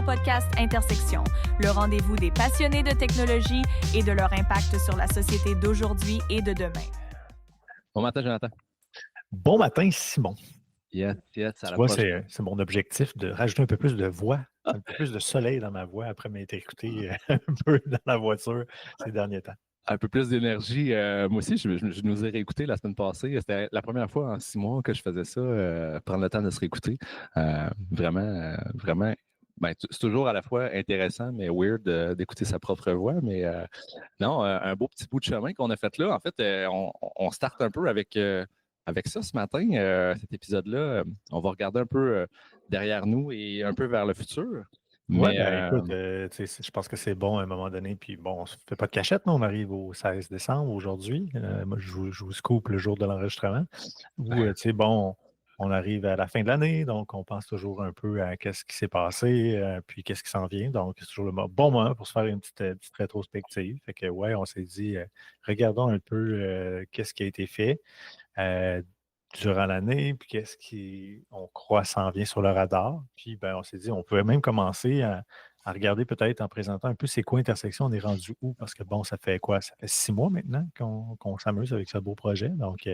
podcast Intersection, le rendez-vous des passionnés de technologie et de leur impact sur la société d'aujourd'hui et de demain. Bon matin, Jonathan. Bon matin, Simon. Yes, tu vois, c'est mon objectif de rajouter un peu plus de voix, un peu plus de soleil dans ma voix après m'être écouté un peu dans la voiture ces derniers temps. Un peu plus d'énergie. Moi aussi, je nous ai réécouté la semaine passée. C'était la première fois en 6 mois que je faisais ça, prendre le temps de se réécouter. Vraiment. Ben, c'est toujours à la fois intéressant, mais weird d'écouter sa propre voix. Mais non, un beau petit bout de chemin qu'on a fait là. En fait, on start un peu avec ça ce matin. Cet épisode-là, on va regarder un peu derrière nous et un peu vers le futur. Oui, écoute, je pense que c'est bon à un moment donné. Puis bon, on ne se fait pas de cachette, non? On arrive au 16 décembre aujourd'hui. Moi, je vous scoop le jour de l'enregistrement. Bon, on arrive à la fin de l'année, donc on pense toujours un peu à qu'est-ce qui s'est passé, puis qu'est-ce qui s'en vient. Donc, c'est toujours le bon moment pour se faire une petite rétrospective. Fait que, ouais, on s'est dit, regardons un peu qu'est-ce qui a été fait durant l'année, puis qu'est-ce qu'on croit s'en vient sur le radar. Puis, ben, on s'est dit, on pouvait même commencer à regarder peut-être en présentant un peu c'est quoi Intersection, on est rendu où? Parce que, bon, ça fait quoi? Ça fait 6 mois maintenant qu'on s'amuse avec ce beau projet. Donc,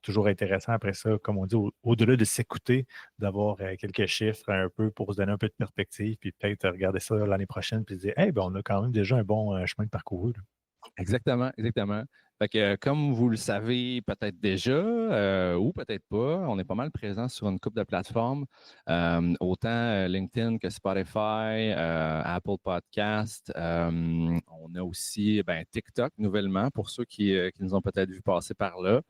toujours intéressant après ça, comme on dit, au-delà de s'écouter, d'avoir quelques chiffres un peu pour se donner un peu de perspective, puis peut-être regarder ça l'année prochaine, puis se dire, hey, ben, on a quand même déjà un bon chemin de parcouru. Là. Exactement. Fait que, comme vous le savez peut-être déjà, ou peut-être pas, on est pas mal présent sur une couple de plateformes, autant LinkedIn que Spotify, Apple Podcast. On a aussi TikTok nouvellement pour ceux qui nous ont peut-être vu passer par là.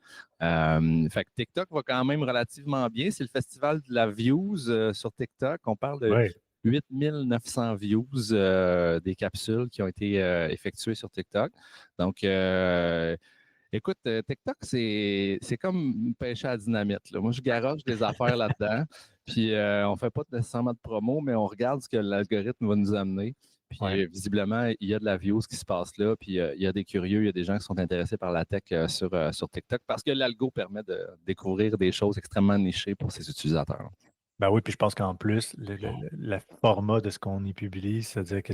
Fait que TikTok va quand même relativement bien. C'est le festival de la views sur TikTok. On parle de 8900 views des capsules qui ont été effectuées sur TikTok. Donc, écoute, TikTok, c'est comme pêcher à la dynamite. Là. Moi, je garoche des affaires là-dedans. Puis, on ne fait pas nécessairement de promo, mais on regarde ce que l'algorithme va nous amener. Puis, visiblement, il y a de la views qui se passe là. Puis, il y a des curieux, il y a des gens qui sont intéressés par la tech sur TikTok parce que l'algo permet de découvrir des choses extrêmement nichées pour ses utilisateurs. Ben oui, puis je pense qu'en plus, le format de ce qu'on y publie, c'est-à-dire que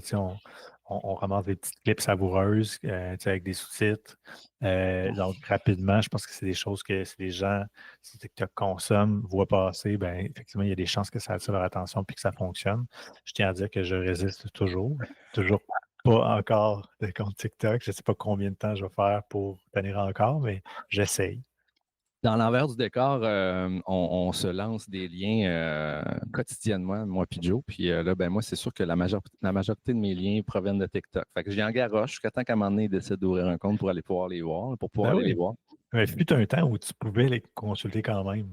on ramasse des petites clips savoureuses avec des sous-titres. Donc, rapidement, je pense que c'est des choses que si les gens, si TikTok consomment, voient passer, ben effectivement, il y a des chances que ça attire leur attention puis que ça fonctionne. Je tiens à dire que je résiste toujours pas encore de compte TikTok. Je ne sais pas combien de temps je vais faire pour tenir encore, mais j'essaye. Dans l'envers du décor, on se lance des liens quotidiennement, moi et Joe. Puis là, moi, c'est sûr que la majorité de mes liens proviennent de TikTok. Fait que je viens en garoche jusqu'à temps qu'à un moment donné, ils décident d'ouvrir un compte pour aller pouvoir les voir, pour pouvoir aller les voir. Il fut un temps où tu pouvais les consulter quand même.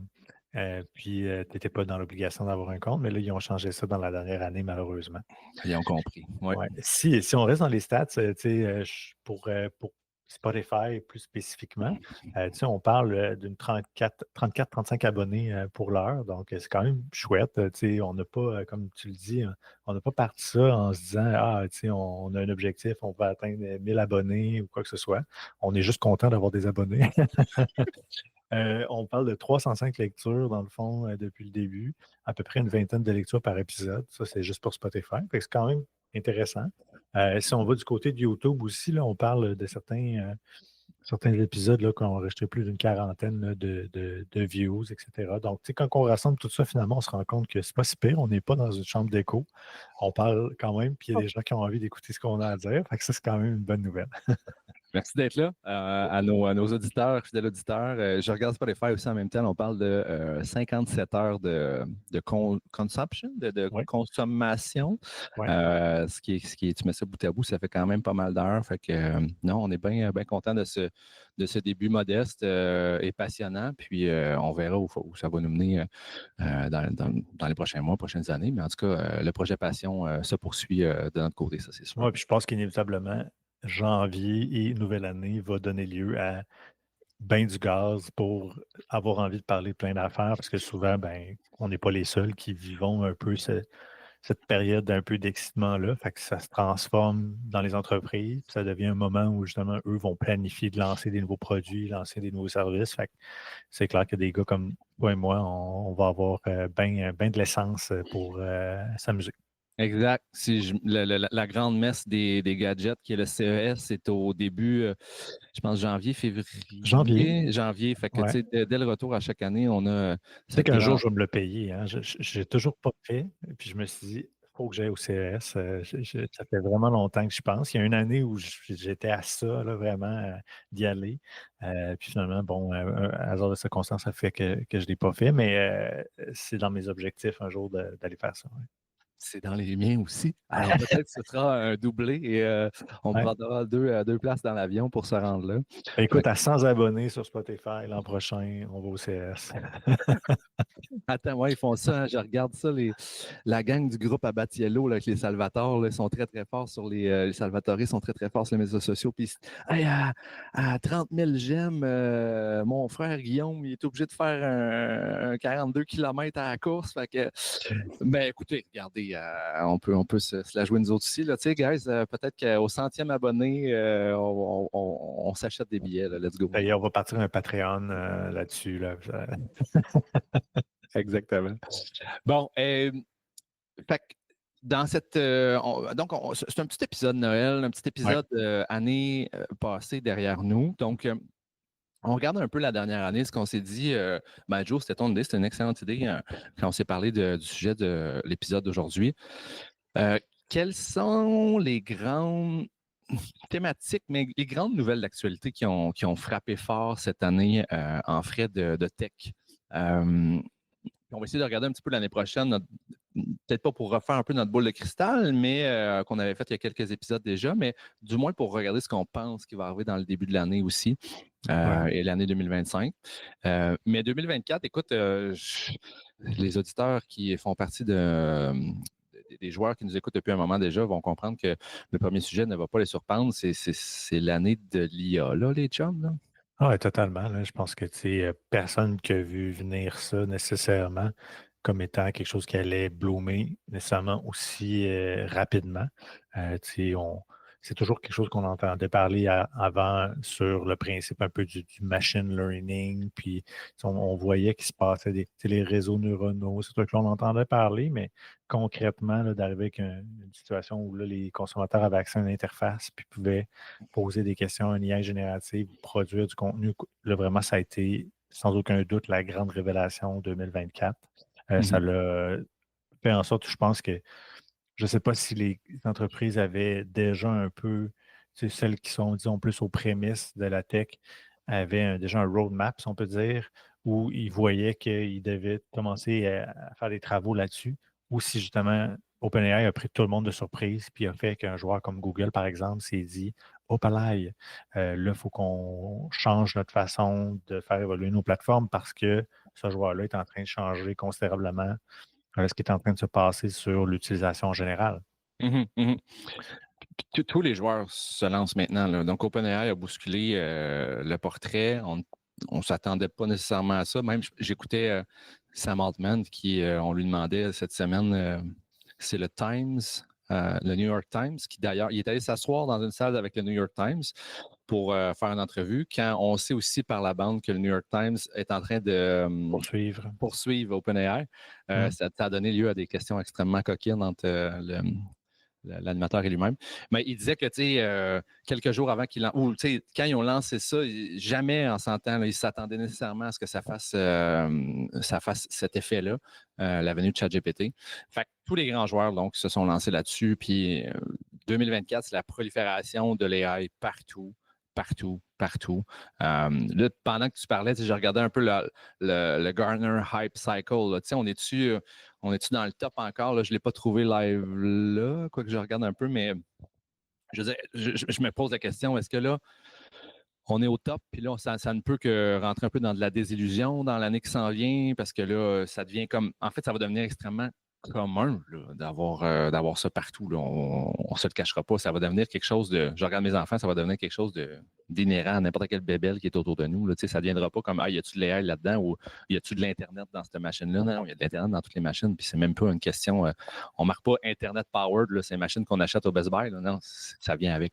Puis, tu n'étais pas dans l'obligation d'avoir un compte, mais là, ils ont changé ça dans la dernière année, malheureusement. Ils ont compris. Ouais. Si on reste dans les stats, pour Spotify plus spécifiquement, on parle d'une 34-35 abonnés pour l'heure, donc c'est quand même chouette. On n'a pas, comme tu le dis, on n'a pas parti ça en se disant on a un objectif, on va atteindre 1000 abonnés ou quoi que ce soit. On est juste content d'avoir des abonnés. On parle de 305 lectures, dans le fond, depuis le début. À peu près une vingtaine de lectures par épisode. Ça, c'est juste pour Spotify. Fait que c'est quand même intéressant. Si on va du côté de YouTube aussi, là, on parle de certains épisodes là, qui ont enregistré plus d'une quarantaine là, de views, etc. Donc, quand on rassemble tout ça, finalement, on se rend compte que c'est pas si pire. On n'est pas dans une chambre d'écho. On parle quand même, puis il y a des gens qui ont envie d'écouter ce qu'on a à dire. Fait que ça, c'est quand même une bonne nouvelle. Merci d'être là. À nos auditeurs, fidèles auditeurs. Je regarde Spotify aussi en même temps. On parle de 57 heures de consumption, de consommation. Ouais. Ce qui est, tu mets ça bout à bout, ça fait quand même pas mal d'heures. Fait que non, on est bien content de ce début modeste et passionnant. Puis on verra où ça va nous mener dans les prochains mois, prochaines années. Mais en tout cas, le projet Passion se poursuit de notre côté, ça c'est sûr. Oui, puis je pense qu'inévitablement, janvier et nouvelle année va donner lieu à bien du gaz pour avoir envie de parler de plein d'affaires parce que souvent, on n'est pas les seuls qui vivons un peu cette période d'un peu d'excitement-là. Fait que ça se transforme dans les entreprises. Ça devient un moment où justement, eux vont planifier de lancer des nouveaux produits, lancer des nouveaux services. Fait que c'est clair que des gars comme toi et moi, on va avoir bien de l'essence pour s'amuser. Exact. Si la grande messe des gadgets qui est le CES, c'est au début, je pense, janvier, Janvier, février, janvier. Fait que, tu ouais. sais, dès le retour à chaque année, on a Tu sais cette qu'un jour, grande. je vais me le payer. Hein. Je n'ai toujours pas fait. Puis je me suis dit, il faut que j'aille au CES. Ça fait vraiment longtemps que je pense. Il y a une année où j'étais à ça, là, vraiment, d'y aller. Puis finalement, bon, un hasard de circonstances a fait que je ne l'ai pas fait, mais c'est dans mes objectifs un jour d'aller faire ça. Ouais. C'est dans les miens aussi. Alors peut-être que ce sera un doublé et on Ouais. prendra deux places dans l'avion pour se rendre là. Ben, Fait écoute, à 100 abonnés sur Spotify l'an prochain, on va au CES. Attends, ouais, ils font ça, hein, je regarde ça, la gang du groupe Abatiello, là, avec les Salvatore, là, ils sont très, très forts sur les Salvatore sont très, très forts sur les médias sociaux. Puis, hey, à 30 000 j'aime, mon frère Guillaume, il est obligé de faire un 42 km à la course. Fait que, ben, écoutez, regardez, on peut se la jouer nous autres aussi. Là. Tu sais, guys, peut-être qu'au centième abonné, on s'achète des billets. Là, let's go. D'ailleurs, on va partir un Patreon là-dessus. Là. Exactement. Bon, fait que dans cette. C'est un petit épisode Noël, un petit Ouais. épisode année passée derrière nous. Donc, on regarde un peu la dernière année, ce qu'on s'est dit. Ben, Joe, c'était ton idée, c'était une excellente idée quand on s'est parlé du sujet de l'épisode d'aujourd'hui. Quelles sont les grandes thématiques, mais les grandes nouvelles d'actualité qui ont frappé fort cette année en frais de tech? On va essayer de regarder un petit peu l'année prochaine, peut-être pas pour refaire un peu notre boule de cristal, mais qu'on avait fait il y a quelques épisodes déjà, mais du moins pour regarder ce qu'on pense qui va arriver dans le début de l'année aussi, et l'année 2025. Mais 2024, écoute, les auditeurs qui font partie des joueurs qui nous écoutent depuis un moment déjà vont comprendre que le premier sujet ne va pas les surprendre. C'est l'année de l'IA, là, les chums, là. Ah ouais, totalement. Là. Je pense que personne qui a vu venir ça nécessairement comme étant quelque chose qui allait bloomer nécessairement aussi rapidement. C'est toujours quelque chose qu'on entendait parler avant sur le principe un peu du machine learning, puis on voyait qu'il se passait les réseaux neuronaux, c'est trucs-là, on entendait parler, mais concrètement, là, d'arriver avec une situation où là, les consommateurs avaient accès à une interface, puis pouvaient poser des questions à une IA générative, produire du contenu, là, vraiment, ça a été sans aucun doute la grande révélation 2024. Ça l'a fait en sorte, je pense que je ne sais pas si les entreprises avaient déjà un peu, celles qui sont, disons, plus aux prémices de la tech, avaient déjà un roadmap, si on peut dire, où ils voyaient qu'ils devaient commencer à faire des travaux là-dessus, ou si justement OpenAI a pris tout le monde de surprise, puis a fait qu'un joueur comme Google, par exemple, s'est dit Opalaï, là, il faut qu'on change notre façon de faire évoluer nos plateformes parce que ce joueur-là est en train de changer considérablement ce qui est en train de se passer sur l'utilisation générale. Tous les joueurs se lancent maintenant, là. Donc, OpenAI a bousculé le portrait. On ne s'attendait pas nécessairement à ça. Même, j'écoutais Sam Altman on lui demandait cette semaine, c'est le Times, le New York Times, qui d'ailleurs, il est allé s'asseoir dans une salle avec le New York Times pour faire une entrevue, quand on sait aussi par la bande que le New York Times est en train de poursuivre OpenAI. Ça a donné lieu à des questions extrêmement coquines entre l'animateur et lui-même. Mais il disait que, tu sais, quelques jours avant quand ils ont lancé ça, jamais en s'entendant, ils s'attendaient nécessairement à ce que ça fasse cet effet-là, la venue de ChatGPT. Fait que tous les grands joueurs, donc, se sont lancés là-dessus. Puis 2024, c'est la prolifération de l'AI partout. Là, pendant que tu parlais, je regardais un peu le Gartner Hype Cycle. Là, on est-tu dans le top encore? Là? Je ne l'ai pas trouvé live là, quoique je regarde un peu, mais je me pose la question, est-ce que là, on est au top, puis là, ça ne peut que rentrer un peu dans de la désillusion dans l'année qui s'en vient, parce que là, ça devient comme. En fait, ça va devenir extrêmement commun là, d'avoir ça partout. Là. On ne se le cachera pas. Ça va devenir quelque chose de. Je regarde mes enfants, ça va devenir quelque chose d'inhérent à n'importe quelle bébelle qui est autour de nous. Là. Ça ne deviendra pas comme y a-tu de l'AI là-dedans ou y a-tu de l'Internet dans cette machine-là? Non, il y a de l'Internet dans toutes les machines, puis c'est même pas une question. On ne marque pas Internet powered, là, ces machines qu'on achète au Best Buy. Là. Non, ça vient avec.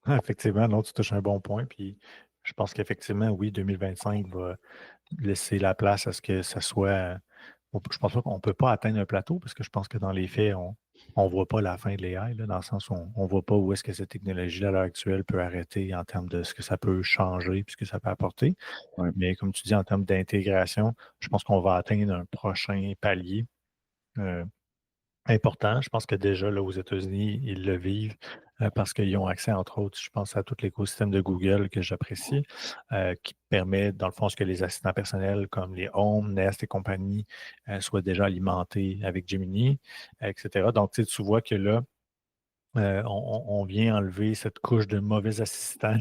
Effectivement, non, tu touches un bon point. Puis je pense qu'effectivement, oui, 2025 va laisser la place à ce que ça soit je pense pas qu'on ne peut pas atteindre un plateau parce que je pense que dans les faits, on ne voit pas la fin de l'AI, là, dans le sens où on ne voit pas où est-ce que cette technologie-là, à l'heure actuelle, peut arrêter en termes de ce que ça peut changer puis ce que ça peut apporter. Ouais. Mais comme tu dis, en termes d'intégration, je pense qu'on va atteindre un prochain palier. Important. Je pense que déjà, là, aux États-Unis, ils le vivent parce qu'ils ont accès, entre autres, je pense à tout l'écosystème de Google que j'apprécie, qui permet, dans le fond, ce que les assistants personnels comme les Home, Nest et compagnie soient déjà alimentés avec Gemini, etc. Donc, tu vois que là, on vient enlever cette couche de mauvais assistants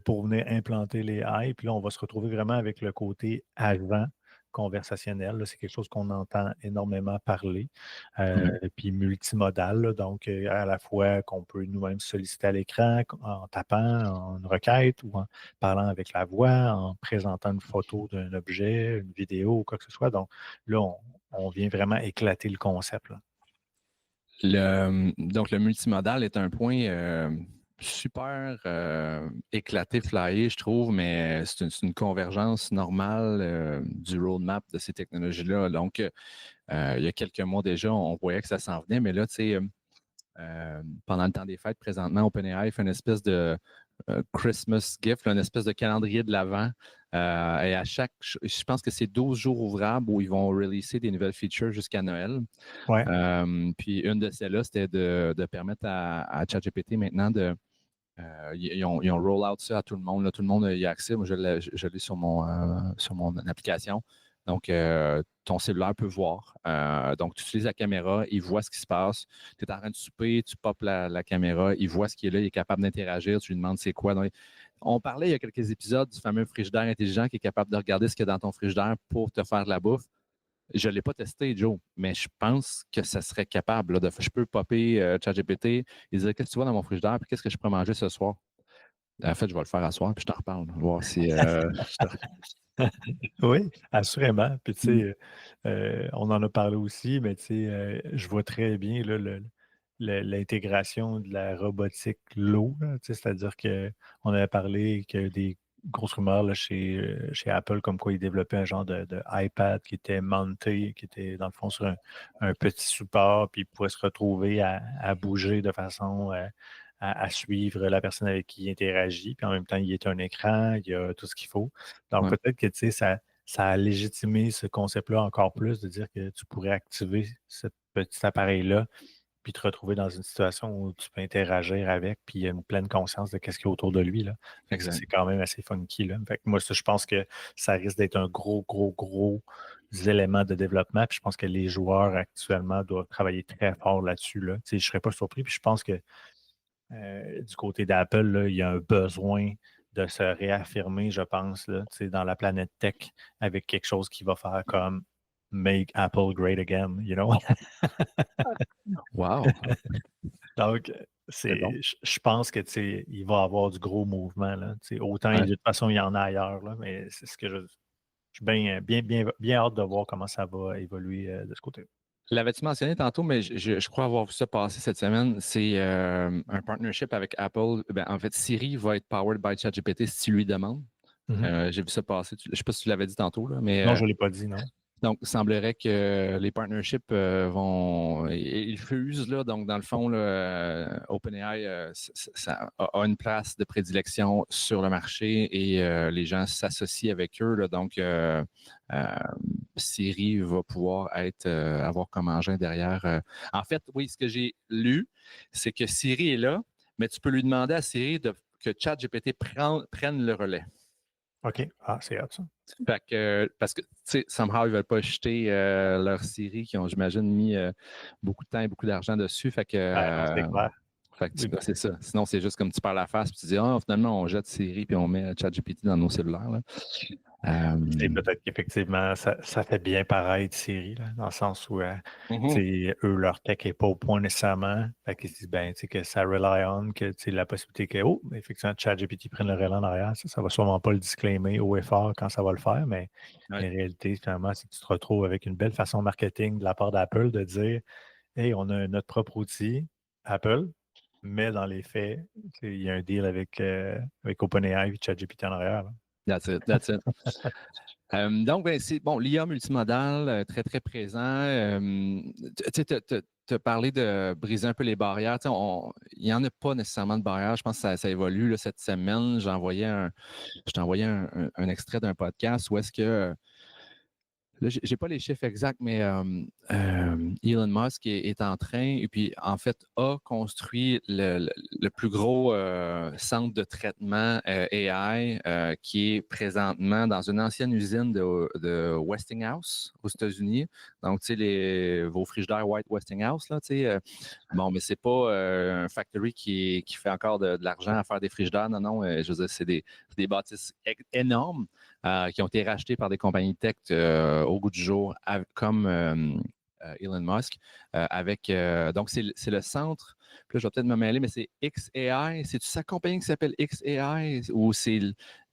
pour venir implanter les AI. Puis là, on va se retrouver vraiment avec le côté agent conversationnel. Là. C'est quelque chose qu'on entend énormément parler. Ouais. Puis multimodal, là. Donc à la fois qu'on peut nous-mêmes solliciter à l'écran en tapant en une requête ou en parlant avec la voix, en présentant une photo d'un objet, une vidéo ou quoi que ce soit. Donc là, on vient vraiment éclater le concept. Là. Donc, le multimodal est un point super éclaté, flyé, je trouve, mais c'est une convergence normale du roadmap de ces technologies-là. Donc, il y a quelques mois déjà, on voyait que ça s'en venait, mais là, tu sais, pendant le temps des fêtes, présentement, OpenAI fait une espèce de Christmas gift, là, une espèce de calendrier de l'Avent. Et à chaque, je pense que c'est 12 jours ouvrables où ils vont releaser des nouvelles features jusqu'à Noël. Ouais. Puis une de celles-là, c'était de permettre à ChatGPT maintenant de. Ils ont roll out ça à tout le monde. Là, tout le monde y a accès. Moi, je l'ai sur mon application. Donc, ton cellulaire peut voir. Donc, tu utilises la caméra, il voit ce qui se passe. Tu es en train de souper, tu popes la caméra, il voit ce qui est là, il est capable d'interagir. Tu lui demandes c'est quoi. Donc, on parlait il y a quelques épisodes du fameux frigidaire intelligent qui est capable de regarder ce qu'il y a dans ton frigidaire pour te faire de la bouffe. Je ne l'ai pas testé, Joe, mais je pense que ça serait capable. Là, je peux popper ChatGPT et dire qu'est-ce que tu vois dans mon frigidaire et qu'est-ce que je pourrais manger ce soir. En fait, je vais le faire à soir puis je t'en reparle. Voir si. Oui, assurément. Puis, tu Mm. sais, on en a parlé aussi, mais tu sais, je vois très bien là, l'intégration de la robotique low, là, tu sais, c'est-à-dire qu'on avait parlé qu'il y a des grosses rumeurs là, chez Apple comme quoi ils développaient un genre de iPad qui était monté, qui était dans le fond sur un petit support, puis il pouvait se retrouver à bouger de façon à suivre la personne avec qui il interagit, puis en même temps, il y a un écran, il y a tout ce qu'il faut. Donc, Ouais, peut-être que tu sais, ça a légitimé ce concept-là encore plus, de dire que tu pourrais activer ce petit appareil-là, puis te retrouver dans une situation où tu peux interagir avec, puis il y a une pleine conscience de ce qu'il y a autour de lui. Là. Fait que ça, exact. c'est quand même assez funky. Là. Fait que moi, ça, je pense que ça risque d'être un gros, gros, gros élément de développement. Puis je pense que les joueurs actuellement doivent travailler très fort là-dessus. Là. Tu sais, je ne serais pas surpris. Puis je pense que du côté d'Apple, là, il y a un besoin de se réaffirmer, je pense, là, tu sais, dans la planète tech avec quelque chose qui va faire comme Make Apple Great Again, you know? Wow, Donc, c'est bon. je pense que, tu sais, il va y avoir du gros mouvement, là. Tu sais, autant, Ouais. de toute façon, il y en a ailleurs, là, mais c'est ce que je suis bien, bien, bien, bien hâte de voir comment ça va évoluer de ce côté. L'avais-tu mentionné tantôt, mais je crois avoir vu ça passer cette semaine. C'est un partnership avec Apple. Ben, en fait, Siri va être powered by ChatGPT si tu lui demandes. Mhm. J'ai vu ça passer. Je ne sais pas si tu l'avais dit tantôt, là, mais Non, je ne l'ai pas dit, non? donc, il semblerait que les partnerships vont. Ils fusent, là. Donc, dans le fond, là, OpenAI ça a une place de prédilection sur le marché et les gens s'associent avec eux. Là. Donc, euh, Siri va pouvoir avoir comme engin derrière. En fait, oui, ce que j'ai lu, c'est que Siri est là, mais tu peux lui demander à Siri que ChatGPT prenne le relais. OK. Ah, c'est hot, ça. Fait que, parce que, tu sais, somehow, ils ne veulent pas jeter leur série qui ont, j'imagine, mis beaucoup de temps et beaucoup d'argent dessus. Ah, non, c'est clair. C'est ça. Sinon, c'est juste comme tu parles la face puis tu dis, ah, finalement, on jette série puis on met ChatGPT dans nos cellulaires. Là. Et peut-être qu'effectivement, ça fait bien paraître Siri, là, dans le sens où Mhm. eux, leur tech n'est pas au point nécessairement. Fait qu'ils se disent ben, que ça rely on, que la possibilité que, oh, effectivement, ChatGPT prenne le relais en arrière, ça ne va sûrement pas le disclaimer haut et fort quand ça va le faire, mais Ouais. en réalité, finalement, c'est que tu te retrouves avec une belle façon marketing de la part d'Apple de dire hey, on a notre propre outil, Apple, mais dans les faits, il y a un deal avec OpenAI et ChatGPT en arrière. Là. That's it. That's it. Donc, ben, c'est bon, l'IA multimodal, très, très présent. Tu as parlé de briser un peu les barrières. Il n'y en a pas nécessairement de barrières. Je pense que ça évolue là, cette semaine. Je t'ai envoyé un extrait d'un podcast où est-ce que là, je n'ai pas les chiffres exacts, mais Elon Musk est en train, et puis en fait, a construit le plus gros centre de traitement AI qui est présentement dans une ancienne usine de Westinghouse aux États-Unis. Donc, tu sais, vos frigidaires White Westinghouse, là, tu sais, bon, mais c'est pas un factory qui fait encore de l'argent à faire des frigidaires. Non, non, je veux dire, c'est des bâtisses énormes qui ont été rachetés par des compagnies tech au goût du jour, comme Elon Musk. Donc, c'est le centre. Puis là, je vais peut-être me mêler, mais c'est xAI. C'est-tu sa compagnie qui s'appelle xAI ou c'est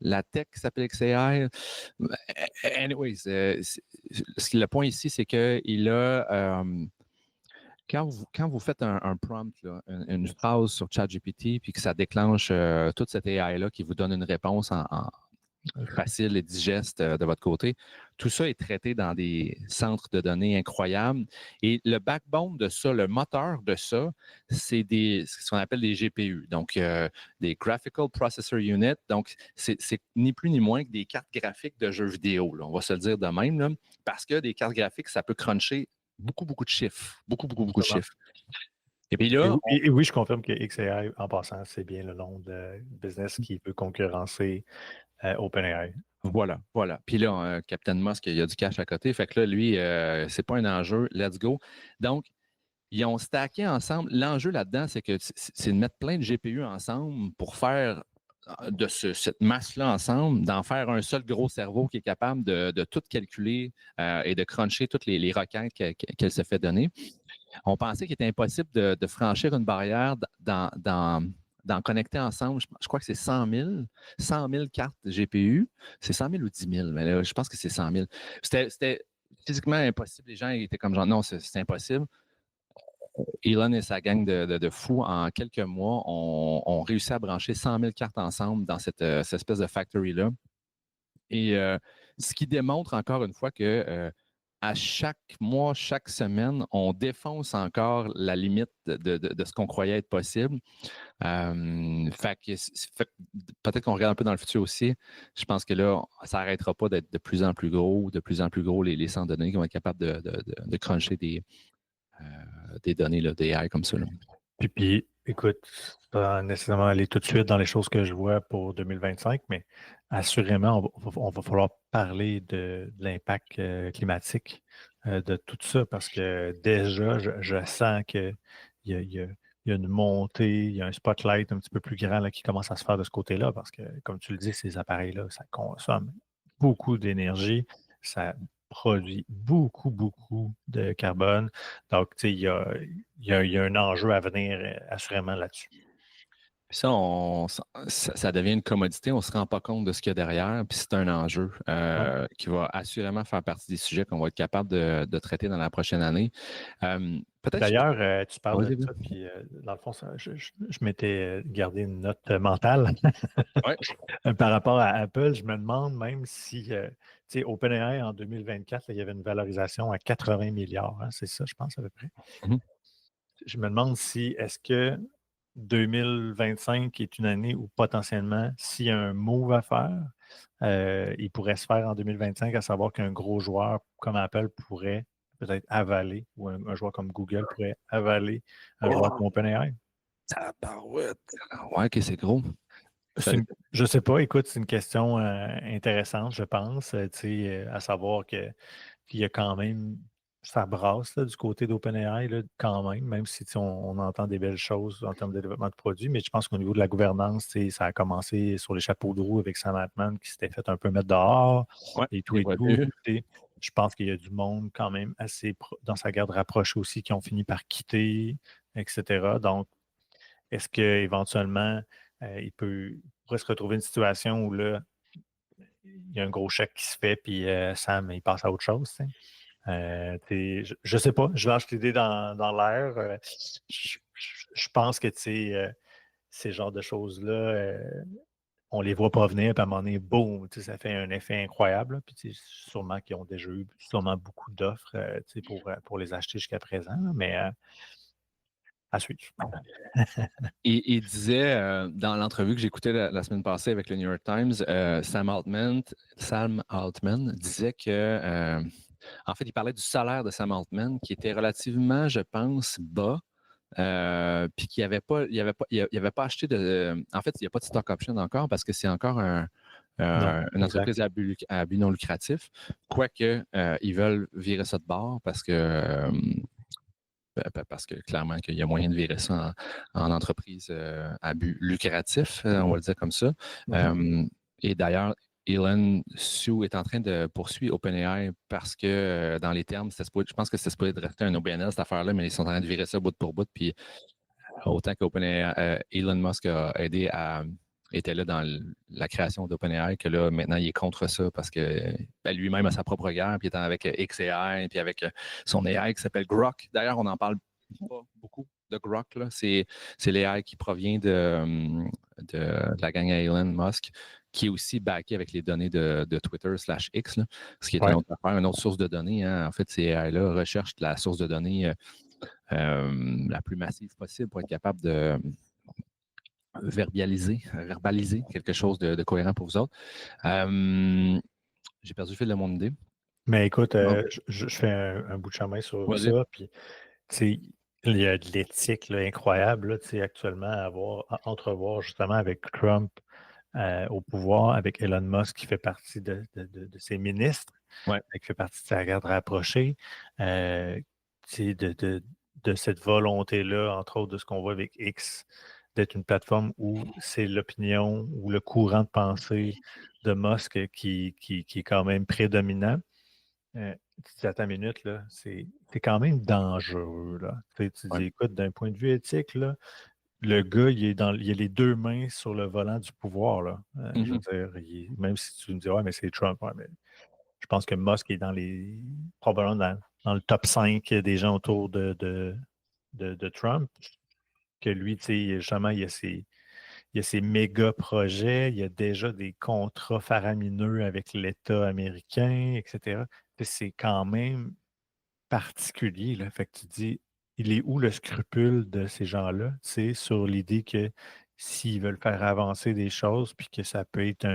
la tech qui s'appelle xAI? Anyways, le point ici, c'est qu'il a. Quand vous faites un prompt, là, une phrase sur ChatGPT, puis que ça déclenche toute cette AI-là qui vous donne une réponse facile et digeste de votre côté. Tout ça est traité dans des centres de données incroyables. Et le backbone de ça, le moteur de ça, c'est ce qu'on appelle des GPU, donc des Graphical Processor Unit. Donc, c'est ni plus ni moins que des cartes graphiques de jeux vidéo, là, on va se le dire de même, là, parce que des cartes graphiques, ça peut cruncher beaucoup, beaucoup de chiffres. Beaucoup, beaucoup, beaucoup de chiffres. Et puis là, et oui, je confirme que xAI, en passant, c'est bien le nom de business qui peut concurrencer OpenAI. Voilà. Puis là, Captain Musk, il y a du cash à côté. Fait que là, lui, c'est pas un enjeu. Let's go. Donc, ils ont stacké ensemble. L'enjeu là-dedans, c'est de mettre plein de GPU ensemble pour faire de cette masse-là ensemble, d'en faire un seul gros cerveau qui est capable de tout calculer et de cruncher toutes les requêtes qu'elle se fait donner. On pensait qu'il était impossible de franchir une barrière d'en connecter ensemble. Je crois que c'est 100 000 cartes GPU. C'est 100 000 ou 10 000, mais là, je pense que c'est 100 000. C'était physiquement impossible. Les gens étaient comme genre, non, c'est impossible. Elon et sa gang de fous, en quelques mois, ont réussi à brancher 100 000 cartes ensemble dans cette espèce de factory-là. Et ce qui démontre encore une fois que à chaque mois, chaque semaine, on défonce encore la limite de ce qu'on croyait être possible. Peut-être qu'on regarde un peu dans le futur aussi. Je pense que là, ça n'arrêtera pas d'être de plus en plus gros, les centres de données qui vont être capables de cruncher des données là, d'AI comme ça. Là. Puis, écoute, pas nécessairement aller tout de suite dans les choses que je vois pour 2025, mais assurément, on va falloir parler de l'impact climatique de tout ça, parce que déjà, je sens qu'il y a, il y a- il y a une montée, il y a un spotlight un petit peu plus grand là, qui commence à se faire de ce côté-là, parce que, comme tu le dis, ces appareils-là, ça consomme beaucoup d'énergie, ça produit beaucoup, beaucoup de carbone. Donc, tu sais, il y a un enjeu à venir assurément là-dessus. Puis ça devient une commodité, on ne se rend pas compte de ce qu'il y a derrière, puis c'est un enjeu qui va assurément faire partie des sujets qu'on va être capable de traiter dans la prochaine année. D'ailleurs, tu parles de Vas-y, ça, puis dans le fond, je m'étais gardé une note mentale Ouais. par rapport à Apple. Je me demande même si, tu sais, OpenAI en 2024, là, il y avait une valorisation à 80 milliards, hein, c'est ça, je pense, à peu près. Mhm. Je me demande si, est-ce que 2025 est une année où potentiellement, s'il y a un move à faire, il pourrait se faire en 2025, à savoir qu'un gros joueur comme Apple pourrait peut-être avaler, ou un joueur comme Google pourrait avaler un joueur comme OpenAI. Tabarouette. Ouais, ok, c'est gros. Je ne sais pas, écoute, c'est une question intéressante, je pense, tu sais, à savoir qu'il y a quand même, ça brasse là, du côté d'OpenAI, là, quand même si tu sais, on entend des belles choses en termes de développement de produits, mais je pense qu'au niveau de la gouvernance, tu sais, ça a commencé sur les chapeaux de roue avec Sam Altman qui s'était fait un peu mettre dehors Ouais, et tout et tout. Tu sais, je pense qu'il y a du monde quand même assez dans sa garde rapprochée aussi qui ont fini par quitter, etc. Donc, est-ce qu'éventuellement, il pourrait se retrouver une situation où là, il y a un gros chèque qui se fait, puis Sam, il passe à autre chose. Tu sais. Je ne sais pas, je lâche l'idée dans l'air. Je pense que tu sais, ces genres de choses-là, on les voit pas venir, puis à un moment donné, boum, ça fait un effet incroyable. Là. Puis sûrement qu'ils ont déjà eu sûrement beaucoup d'offres pour les acheter jusqu'à présent, là, mais à suivre. Il disait, dans l'entrevue que j'écoutais la semaine passée avec le New York Times, Sam Altman disait que, en fait, il parlait du salaire de Sam Altman qui était relativement, je pense, bas. Puis qu'il n'avait pas, il avait pas acheté de. En fait, il n'y a pas de stock option encore parce que c'est encore une entreprise à but non lucratif. Quoique, ils veulent virer ça de bord parce que clairement qu'il y a moyen de virer ça en entreprise à but lucratif, on va le dire comme ça. Et d'ailleurs, Elon Su est en train de poursuivre OpenAI parce que dans les termes, je pense que c'était supposé de rester un OBNL, cette affaire-là, mais ils sont en train de virer ça bout pour bout. Puis autant qu'OpenAI, Elon Musk a aidé était là dans la création d'OpenAI, que là, maintenant, il est contre ça parce que lui-même a sa propre guerre, puis il est avec XAI, puis avec son AI qui s'appelle Grok. D'ailleurs, on n'en parle pas beaucoup de Grok. Là. C'est l'AI qui provient de la gang à Elon Musk, qui est aussi backé avec les données de Twitter/X, là, ce qui est une autre source de données. Hein. En fait, ces AI-là recherchent la source de données la plus massive possible pour être capable de verbaliser quelque chose de cohérent pour vous autres. J'ai perdu le fil de mon idée. Mais écoute, je fais un bout de chemin sur ça. Puis, il y a de l'éthique incroyable actuellement à entrevoir justement avec Trump au pouvoir, avec Elon Musk qui fait partie de ses ministres, qui fait partie de sa garde rapprochée. De cette volonté-là, entre autres, de ce qu'on voit avec X, d'être une plateforme où c'est l'opinion ou le courant de pensée de Musk qui est quand même prédominant. Attends une minute, là, c'est quand même dangereux. Là. Tu dis, écoute, d'un point de vue éthique, là, le gars, il a les deux mains sur le volant du pouvoir. Là. Je veux dire, même si tu me dis, ouais, mais c'est Trump, mais je pense que Musk est probablement dans le top 5 des gens autour de Trump. Que lui, tu sais, justement, il y a ses méga projets, il y a déjà des contrats faramineux avec l'État américain, etc. C'est quand même particulier. Là. Fait que tu dis, il est où le scrupule de ces gens-là? C'est sur l'idée que s'ils veulent faire avancer des choses, puis que ça peut être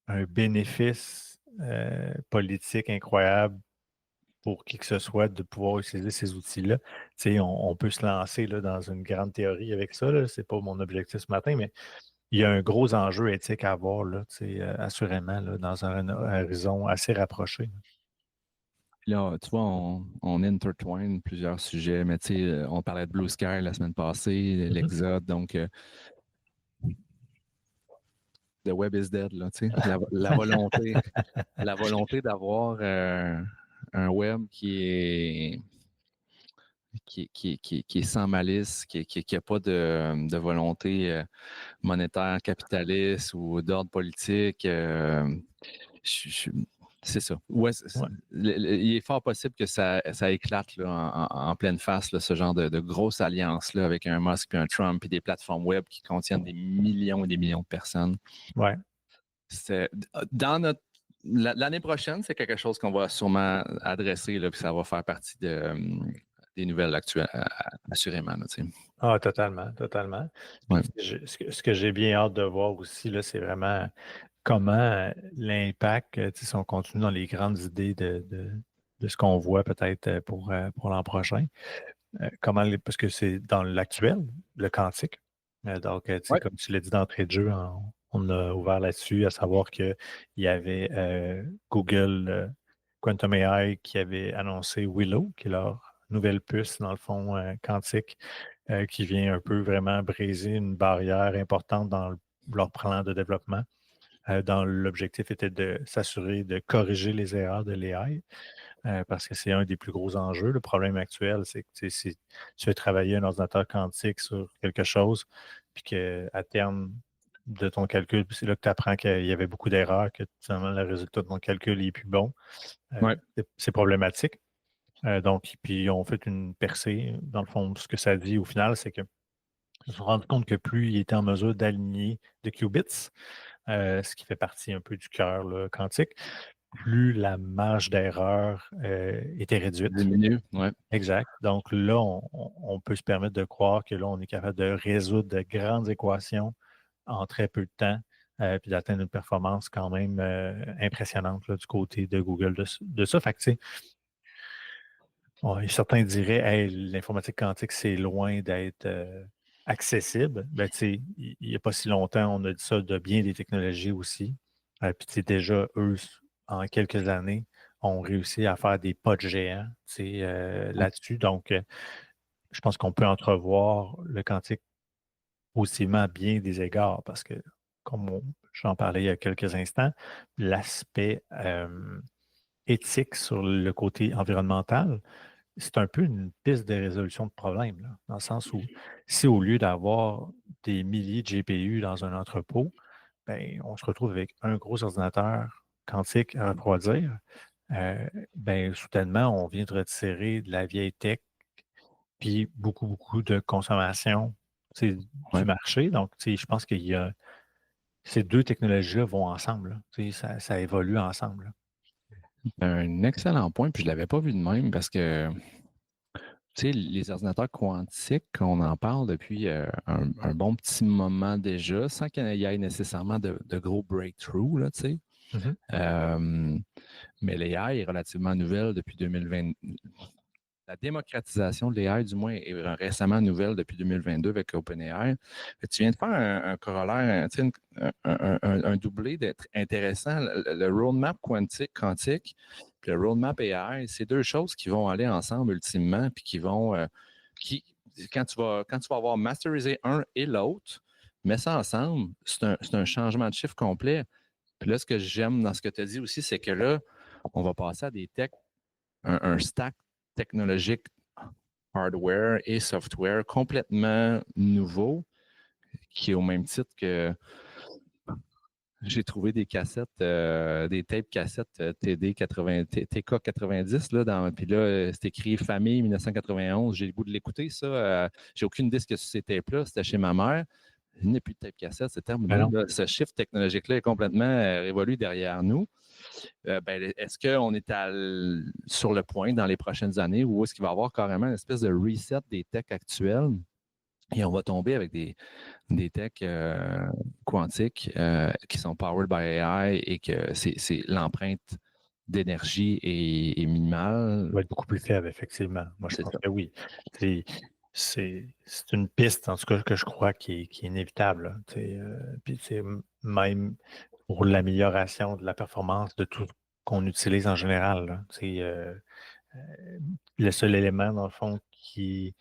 un bénéfice politique incroyable pour qui que ce soit de pouvoir utiliser ces outils-là. On peut se lancer là, dans une grande théorie avec ça. Ce n'est pas mon objectif ce matin, mais il y a un gros enjeu éthique à avoir, là, assurément, là, dans un horizon assez rapproché. Là, tu vois, on intertwine plusieurs sujets, mais tu sais, on parlait de Blue Sky la semaine passée, l'Exode, donc the web is dead, là, tu sais, la volonté d'avoir un web qui est sans malice, qui n'a pas de volonté monétaire, capitaliste ou d'ordre politique. C'est ça. Il est fort possible que ça éclate là, en pleine face, là, ce genre de grosse alliance là, avec un Musk et un Trump et des plateformes web qui contiennent des millions et des millions de personnes. Ouais. L'année prochaine, c'est quelque chose qu'on va sûrement adresser, là, puis ça va faire partie des nouvelles actuelles, assurément. Là, totalement. Ouais. Ce que j'ai bien hâte de voir aussi, là, c'est vraiment comment l'impact, si on continue dans les grandes idées de ce qu'on voit peut-être pour l'an prochain, parce que c'est dans l'actuel, le quantique. Donc, comme tu l'as dit d'entrée de jeu, on a ouvert là-dessus, à savoir qu'il y avait Google Quantum AI qui avait annoncé Willow, qui est leur nouvelle puce, dans le fond, quantique, qui vient un peu vraiment briser une barrière importante dans leur plan de développement. Dans l'objectif était de s'assurer de corriger les erreurs de l'AI, parce que c'est un des plus gros enjeux. Le problème actuel, c'est que si tu veux travailler un ordinateur quantique sur quelque chose, puis qu'à terme de ton calcul, c'est là que tu apprends qu'il y avait beaucoup d'erreurs, que finalement le résultat de ton calcul n'est plus bon. C'est problématique. Donc, puis on fait une percée. Dans le fond, ce que ça dit au final, c'est que se sont rendus compte que plus ils étaient en mesure d'aligner de qubits, ce qui fait partie un peu du cœur là, quantique, plus la marge d'erreur était réduite. Diminue, ouais. Exact. Donc là, on peut se permettre de croire que là, on est capable de résoudre de grandes équations en très peu de temps, puis d'atteindre une performance quand même impressionnante là, du côté de Google de ça. Fait que, tu sais, certains diraient, hey, l'informatique quantique, c'est loin d'être accessible. Ben, tu sais, il n'y a pas si longtemps, on a dit ça de bien des technologies aussi. Puis, tu sais, déjà, eux, en quelques années, ont réussi à faire des pas de géant, tu sais, là-dessus. Donc, je pense qu'on peut entrevoir le quantique positivement à bien des égards parce que, comme j'en parlais il y a quelques instants, l'aspect éthique sur le côté environnemental, c'est un peu une piste de résolution de problème, là, dans le sens où si au lieu d'avoir des milliers de GPU dans un entrepôt, ben, on se retrouve avec un gros ordinateur quantique à refroidir, ben, soudainement, on vient de retirer de la vieille tech, puis beaucoup, beaucoup de consommation du Ouais. marché. Donc, je pense qu'il y a ces deux technologies-là vont ensemble. Là. Ça évolue ensemble. Là. Un excellent point, puis je ne l'avais pas vu de même parce que les ordinateurs quantiques, on en parle depuis un bon petit moment déjà, sans qu'il y ait nécessairement de gros breakthroughs, là, tu sais. Mm-hmm. Mais l'AI est relativement nouvelle depuis 2020. La démocratisation de l'AI, du moins, est récemment nouvelle depuis 2022 avec OpenAI. Tu viens de faire un corollaire, un doublé d'être intéressant. Le roadmap quantique puis le roadmap AI, c'est deux choses qui vont aller ensemble ultimement, puis qui vont, quand tu vas avoir masterisé un et l'autre, mets ça ensemble, c'est un changement de chiffre complet. Puis là, ce que j'aime dans ce que tu as dit aussi, c'est que là, on va passer à des techs, un stack technologique, hardware et software complètement nouveau, qui est au même titre que j'ai trouvé des cassettes, des tapes cassettes TK90, là, puis là, c'est écrit Famille 1991. J'ai le goût de l'écouter, ça. J'ai aucune idée que ces tapes-là, c'était chez ma mère. Il n'y a plus de tape cassette, c'est terminé. Là. Ce shift technologique-là est complètement révolu derrière nous. Est-ce qu'on est sur le point dans les prochaines années ou est-ce qu'il va y avoir carrément une espèce de reset des techs actuels et on va tomber avec des techs quantiques qui sont powered by AI et que c'est l'empreinte d'énergie est minimale? Ça va être beaucoup plus faible, effectivement. Moi, je pense ça. que oui. C'est une piste, en tout cas, que je crois qui est inévitable. Puis, même pour l'amélioration de la performance de tout qu'on utilise en général. Là, le seul élément, dans le fond, qui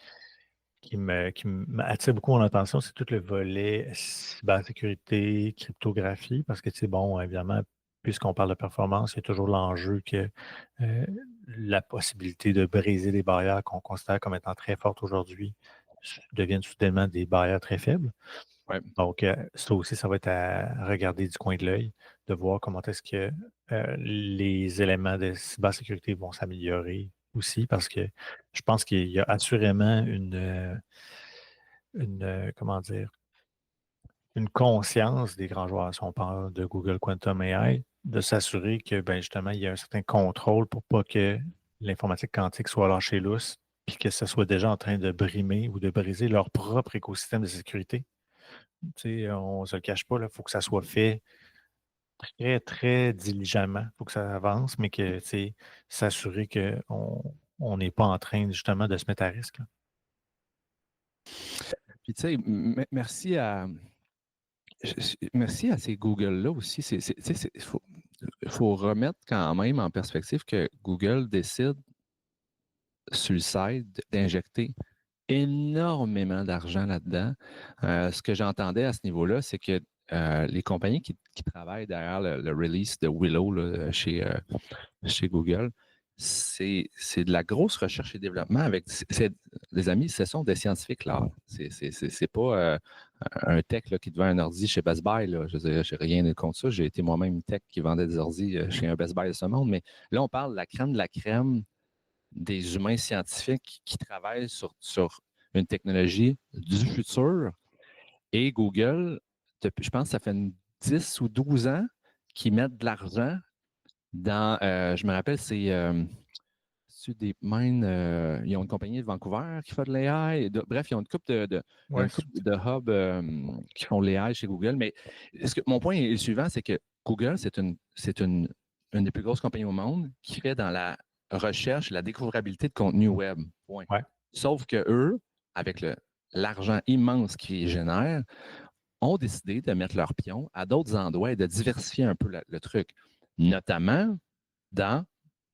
m'attire beaucoup mon attention, c'est tout le volet cybersécurité, cryptographie, parce que, bon, évidemment, puisqu'on parle de performance, il y a toujours l'enjeu que la possibilité de briser des barrières qu'on considère comme étant très fortes aujourd'hui deviennent soudainement des barrières très faibles. Ouais. Donc, ça aussi, ça va être à regarder du coin de l'œil, de voir comment est-ce que les éléments de cybersécurité vont s'améliorer aussi, parce que je pense qu'il y a assurément comment dire, une conscience des grands joueurs, si on parle de Google Quantum AI, de s'assurer que, ben, justement, il y a un certain contrôle pour pas que l'informatique quantique soit lâchée lousse, puis que ce soit déjà en train de brimer ou de briser leur propre écosystème de sécurité. On ne se le cache pas, il faut que ça soit fait très, très diligemment. Il faut que ça avance, mais que s'assurer qu'on n'est pas en train justement de se mettre à risque. Là. Puis, tu sais, merci à ces Google-là aussi. Il faut remettre quand même en perspective que Google décide sur le site d'injecter énormément d'argent là-dedans. Ce que j'entendais à ce niveau-là, c'est que les compagnies qui travaillent derrière le release de Willow là, chez Google, c'est de la grosse recherche et développement avec les amis, ce sont des scientifiques là. C'est pas un tech là, qui te vend un ordi chez Best Buy. Là. Je n'ai rien contre ça. J'ai été moi-même tech qui vendait des ordis chez un Best Buy de ce monde. Mais là, on parle de la crème des humains scientifiques qui travaillent sur une technologie du futur. Et Google, je pense que ça fait 10 ou 12 ans qu'ils mettent de l'argent dans, je me rappelle, c'est DeepMind, ils ont une compagnie de Vancouver qui fait de l'AI. Bref, ils ont une couple il y a une couple de hubs qui font de l'AI chez Google. Mais mon point est le suivant, c'est que Google, c'est une des plus grosses compagnies au monde qui fait dans la recherche, la découvrabilité de contenu web. Point. Ouais. Sauf que eux, avec l'argent immense qu'ils génèrent, ont décidé de mettre leur pion à d'autres endroits et de diversifier un peu le truc, notamment dans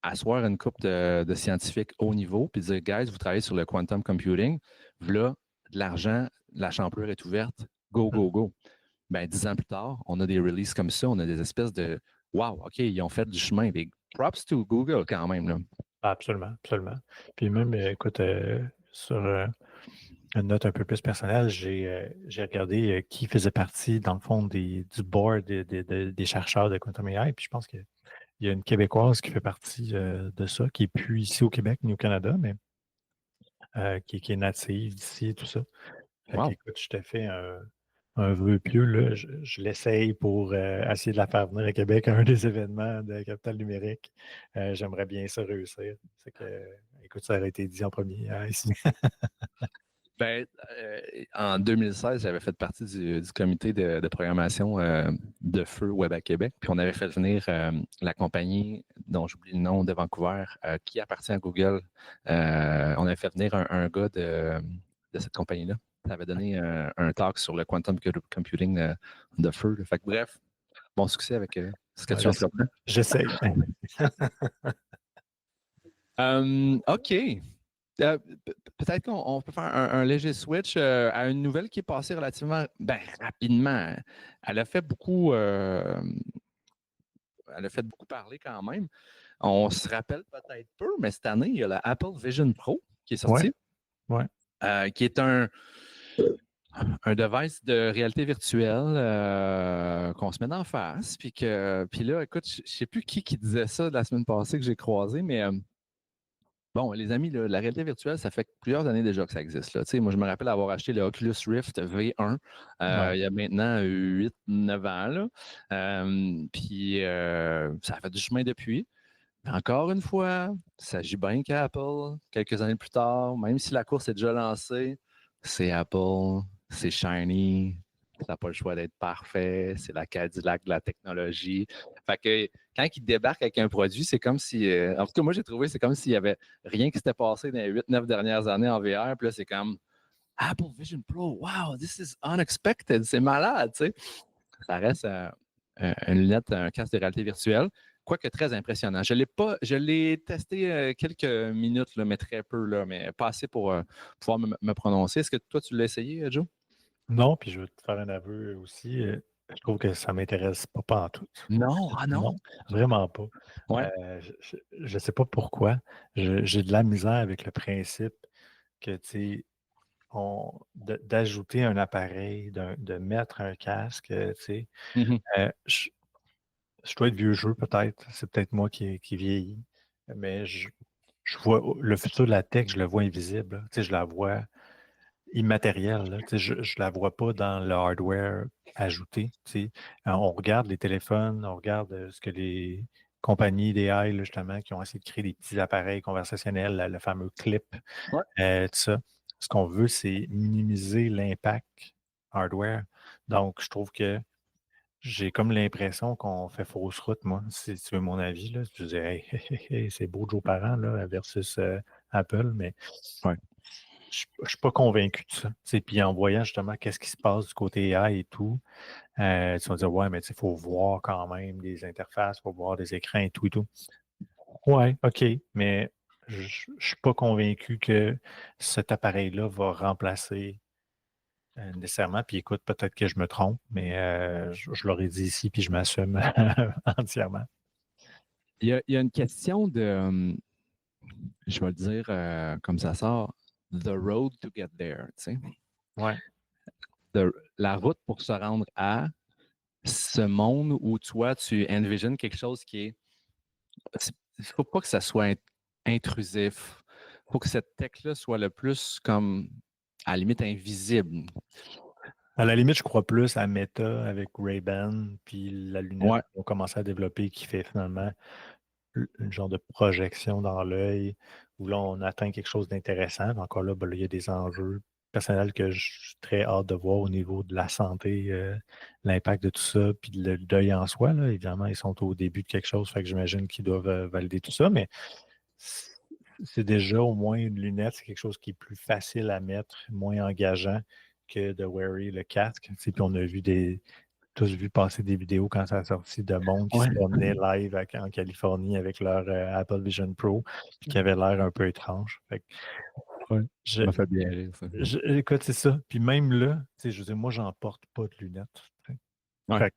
asseoir une couple de scientifiques haut niveau puis dire, guys, vous travaillez sur le quantum computing, voilà de l'argent, la champlure est ouverte, go, go, go. Ben, 10 ans plus tard, on a des releases comme ça, on a des espèces de wow, OK, ils ont fait du chemin. Des props to Google quand même. Là. Absolument, absolument. Puis même, écoute, sur une note un peu plus personnelle, j'ai regardé qui faisait partie, dans le fond, du board des chercheurs de Quantum AI. Puis je pense qu'il y a une Québécoise qui fait partie de ça, qui n'est plus ici au Québec ni au Canada, mais qui est native d'ici, tout ça. Fait Wow. qu'écoute, je t'ai fait un vœu pieux, là. Je l'essaye pour essayer de la faire venir à Québec à un des événements de Capital Numérique. J'aimerais bien ça réussir. C'est que, écoute, ça aurait été dit en premier ici. Ben, en 2016, j'avais fait partie du comité de programmation de Feu Web à Québec. Puis on avait fait venir la compagnie dont j'oublie le nom de Vancouver, qui appartient à Google. On avait fait venir un gars de cette compagnie-là. Ça avait donné un talk sur le quantum computing de Feu. Fait que, bref, bon succès avec ce que tu entreprends. J'essaye. OK. Peut-être qu'on peut faire un léger switch à une nouvelle qui est passée relativement rapidement. Elle a fait beaucoup parler quand même. On se rappelle peut-être peu, mais cette année, il y a la Apple Vision Pro qui est sortie. Ouais. Qui est un device de réalité virtuelle qu'on se met en face. Puis là, écoute, je ne sais plus qui disait ça la semaine passée que j'ai croisé, mais bon, les amis, la réalité virtuelle, ça fait plusieurs années déjà que ça existe. Là. Moi, je me rappelle avoir acheté le Oculus Rift V1 il y a maintenant 8-9 ans. Là. Puis ça a fait du chemin depuis. Encore une fois, ça gît bien qu'Apple, quelques années plus tard, même si la course est déjà lancée, c'est Apple, c'est shiny, ça n'a pas le choix d'être parfait, c'est la Cadillac de la technologie. Fait que quand ils débarquent avec un produit, c'est comme si, en tout cas, moi j'ai trouvé, c'est comme s'il n'y avait rien qui s'était passé dans les 8-9 dernières années en VR, puis là c'est comme Apple Vision Pro, wow, this is unexpected, c'est malade, tu sais. Ça reste une lunette, un casque de réalité virtuelle. Quoique très impressionnant. Je l'ai testé quelques minutes, là, mais très peu, là, mais pas assez pour pouvoir me prononcer. Est-ce que toi, tu l'as essayé, Joe? Non, puis je veux te faire un aveu aussi. Je trouve que ça ne m'intéresse pas en tout. Non, Non, vraiment pas. Ouais. Je ne sais pas pourquoi. J'ai de la misère avec le principe que, tu sais, d'ajouter un appareil, de mettre un casque, tu sais. Je dois être vieux jeu, peut-être. C'est peut-être moi qui vieillis. Mais je vois le futur de la tech, je le vois invisible. Là. Tu sais, je la vois immatérielle. Là. Tu sais, je ne la vois pas dans le hardware ajouté. Tu sais. On regarde les téléphones, on regarde ce que les compagnies d'AI, là, justement, qui ont essayé de créer des petits appareils conversationnels, le fameux clip, tout ça. Ce qu'on veut, c'est minimiser l'impact hardware. Donc, je trouve que j'ai comme l'impression qu'on fait fausse route, moi, si tu veux mon avis. Là. Je disais, hey, c'est beau Joe Parent là, versus Apple, mais je ne suis pas convaincu de ça. Puis en voyant justement qu'est-ce qui se passe du côté AI et tout, tu vas dire, ouais, mais il faut voir quand même des interfaces, il faut voir des écrans et tout et tout. Ouais, OK, mais je ne suis pas convaincu que cet appareil-là va remplacer nécessairement. Puis écoute, peut-être que je me trompe, mais je l'aurais dit ici, puis je m'assume entièrement. Il y a une question de, je vais le dire comme ça sort, the road to get there, tu sais. Ouais. La route pour se rendre à ce monde où toi, tu envisionnes quelque chose qui est. Il ne faut pas que ça soit intrusif. Il faut que cette tech-là soit le plus comme à la limite invisible. À la limite, je crois plus à Meta avec Ray-Ban, puis la lunette Ouais. qu'ils ont commencé à développer qui fait finalement une genre de projection dans l'œil où là, on atteint quelque chose d'intéressant. Encore là, ben, là, il y a des enjeux personnels que je suis très hâte de voir au niveau de la santé, l'impact de tout ça, puis le deuil en soi. Là. Évidemment, ils sont au début de quelque chose, fait que j'imagine qu'ils doivent valider tout ça, mais c'est déjà au moins une lunette, c'est quelque chose qui est plus facile à mettre, moins engageant que de wearer le casque. Tu sais, puis on a vu tous vu passer des vidéos quand ça a sorti de monde qui se Ouais. promenait live en Californie avec leur Apple Vision Pro, puis qui avait l'air un peu étrange. Fait que Ouais. je, Ça m'a fait bien rire, ça. écoute, c'est ça. Puis même là, tu sais, je veux dire, moi, j'en porte pas de lunettes. Tu sais. Ouais. Fait que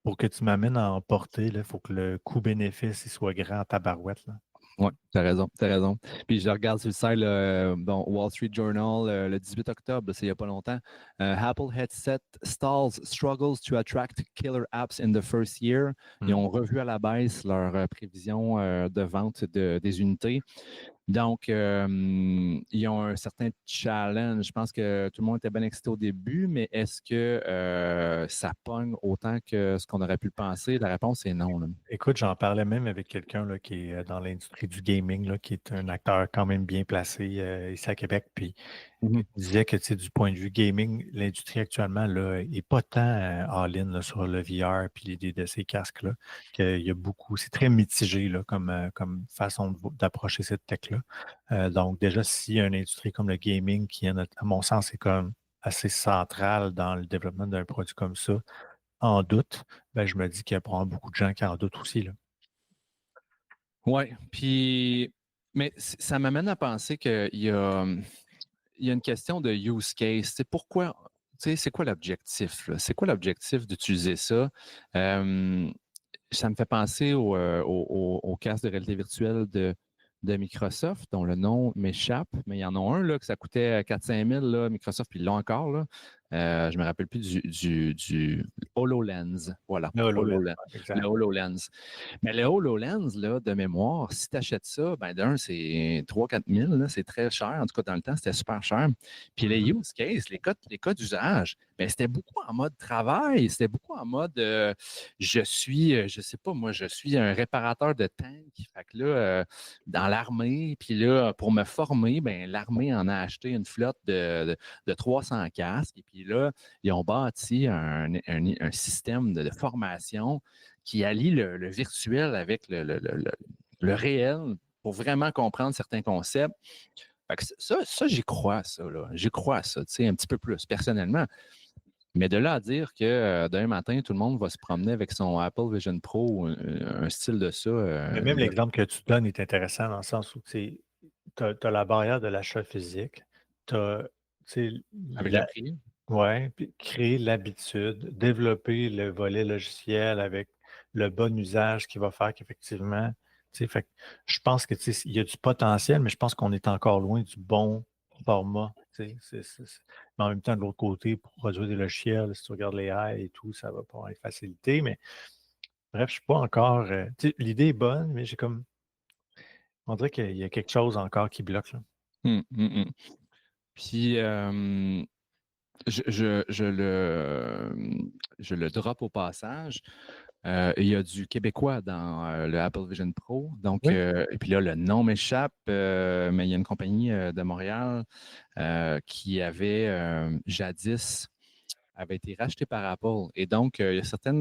pour que tu m'amènes à en porter, il faut que le coût-bénéfice il soit grand en tabarouette. Là. Oui, t'as raison, t'as raison. Puis je regarde sur le site, bon, Wall Street Journal, le 18 octobre, c'est il n'y a pas longtemps. Apple headset stalls struggles to attract killer apps in the first year. Ils ont revu à la baisse leur prévision de vente des unités. Donc, ils ont un certain challenge. Je pense que tout le monde était bien excité au début, mais est-ce que ça pogne autant que ce qu'on aurait pu le penser? La réponse est non. Là. Écoute, j'en parlais même avec quelqu'un là, qui est dans l'industrie du gaming, là, qui est un acteur quand même bien placé ici à Québec. Puis il disait que tu sais, du point de vue gaming, l'industrie actuellement n'est pas tant all-in là, sur le VR puis l'idée de ces casques-là. Qu'il y a beaucoup, c'est très mitigé là, comme façon d'approcher cette tech-là. Donc, déjà, s'il y a une industrie comme le gaming qui, à mon sens, est comme assez centrale dans le développement d'un produit comme ça, en doute, ben, je me dis qu'il y a probablement beaucoup de gens qui en doutent aussi. Là. Oui, puis, mais ça m'amène à penser qu'il y a une question de use case. C'est pourquoi, c'est quoi l'objectif? Là? C'est quoi l'objectif d'utiliser ça? Ça me fait penser au casque de réalité virtuelle de Microsoft, dont le nom m'échappe, mais il y en a un là, que ça coûtait 4-5 000, là, Microsoft, puis ils l'ont encore. Là. Je ne me rappelle plus du HoloLens. Voilà, Le HoloLens, HoloLens. exact. Le HoloLens. Mais le HoloLens, là, de mémoire, si tu achètes ça, ben d'un, c'est 3-4 000, là, c'est très cher. En tout cas, dans le temps, c'était super cher. Puis les use cases, les cas d'usage, ben, c'était beaucoup en mode travail. C'était beaucoup en mode je sais pas, moi, je suis un réparateur de tanks. Fait que là, dans l'armée, puis là, pour me former, ben, l'armée en a acheté une flotte de 300 casques. Et puis là, ils ont bâti un système de formation qui allie le virtuel avec le réel pour vraiment comprendre certains concepts. Fait que ça, j'y crois à ça. Là. J'y crois à ça, tu sais, un petit peu plus, personnellement. Mais de là à dire que demain matin, tout le monde va se promener avec son Apple Vision Pro ou un style de ça. Mais même l'exemple que tu donnes est intéressant dans le sens où tu as la barrière de l'achat physique, tu as avec le prix. ouais, puis créer l'habitude, développer le volet logiciel avec le bon usage qui va faire qu'effectivement, fait que je pense que il y a du potentiel, mais je pense qu'on est encore loin du bon format. Mais en même temps, de l'autre côté, pour produire des logiciels, si tu regardes les AI et tout, ça va pas être facilité. Mais bref, je suis pas encore. L'idée est bonne, mais j'ai comme. On dirait qu'il y a quelque chose encore qui bloque. Là. Puis, je le drop au passage. Il y a du québécois dans le Apple Vision Pro. Donc, Oui. et puis là, le nom m'échappe, mais il y a une compagnie de Montréal qui jadis avait été rachetée par Apple. Et donc, il y a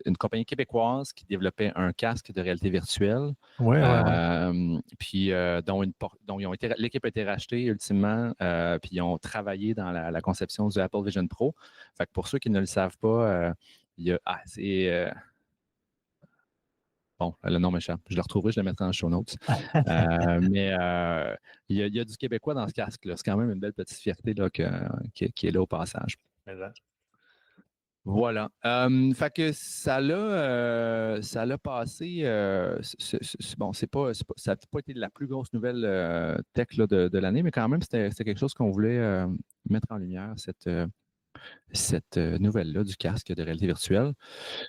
une compagnie québécoise qui développait un casque de réalité virtuelle. Oui, oui. Puis dont l'équipe a été rachetée ultimement, puis ils ont travaillé dans la conception du Apple Vision Pro. Fait que pour ceux qui ne le savent pas, il y a. Bon, le nom m'échappe. Je le retrouverai, je le mettrai en show notes. Mais il y a du Québécois dans ce casque-là. C'est quand même une belle petite fierté là, qui est là au passage. Voilà. Fait que ça l'a passé. Bon, ça n'a pas été la plus grosse nouvelle tech là, de l'année, mais quand même, c'était quelque chose qu'on voulait mettre en lumière, cette nouvelle-là du casque de réalité virtuelle.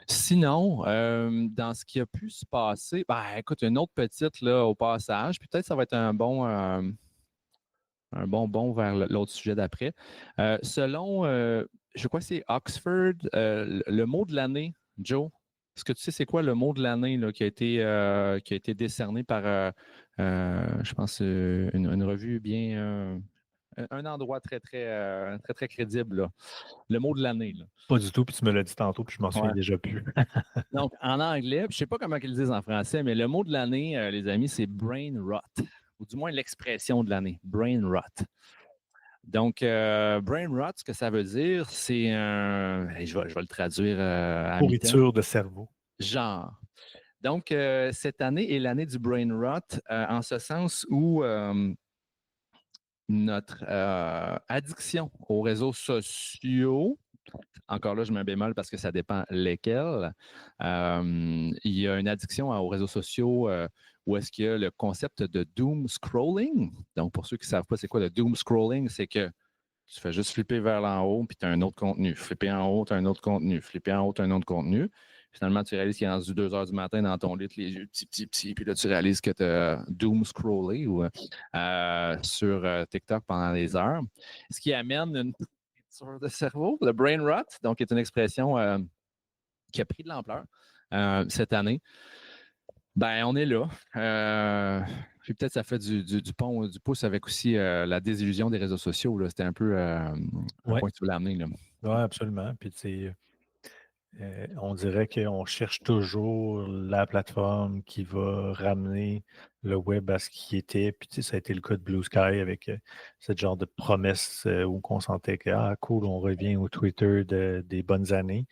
Sinon, dans ce qui a pu se passer, ben, écoute, une autre petite là, au passage, puis peut-être ça va être un bon un bon bond vers l'autre sujet d'après. Selon, je crois que c'est Oxford, le mot de l'année, Joe, est-ce que tu sais c'est quoi le mot de l'année là, qui a été décerné par, je pense, une revue bien, un endroit très, très crédible, là. Le mot de l'année, là. Pas du tout, puis tu me l'as dit tantôt, puis je m'en souviens Ouais. déjà plus. Donc, en anglais, je ne sais pas comment ils le disent en français, mais le mot de l'année, les amis, c'est brain rot, ou du moins l'expression de l'année, brain rot. Donc, brain rot, ce que ça veut dire, c'est un. Je vais le traduire à mi-temps. Pourriture de cerveau. Genre. Donc, cette année est l'année du brain rot, en ce sens où notre addiction aux réseaux sociaux, encore là, je mets un bémol parce que ça dépend lesquels. Il y a une addiction aux réseaux sociaux où est-ce qu'il y a le concept de doom scrolling. Donc, pour ceux qui ne savent pas c'est quoi le doom scrolling, c'est que tu fais juste flipper vers l'en haut, puis tu as un autre contenu. Flipper en haut, tu as un autre contenu. Flipper en haut, tu as un autre contenu. Finalement, tu réalises qu'il est rendu 2 heures du matin dans ton lit, les yeux petits, puis là, tu réalises que tu as doom scrollé sur TikTok pendant des heures. Ce qui amène une sur de cerveau, le brain rot, donc qui est une expression qui a pris de l'ampleur cette année. Ben, on est là. Puis peut-être ça fait du pont, du pouce avec aussi la désillusion des réseaux sociaux. Là. C'était un peu un point que tu voulais amener. Oui, absolument. Puis, tu sais, on dirait qu'on cherche toujours la plateforme qui va ramener le web à ce qui était. Puis, tu sais, ça a été le cas de Blue Sky avec ce genre de promesse où on sentait que, ah, cool, on revient au Twitter des bonnes années.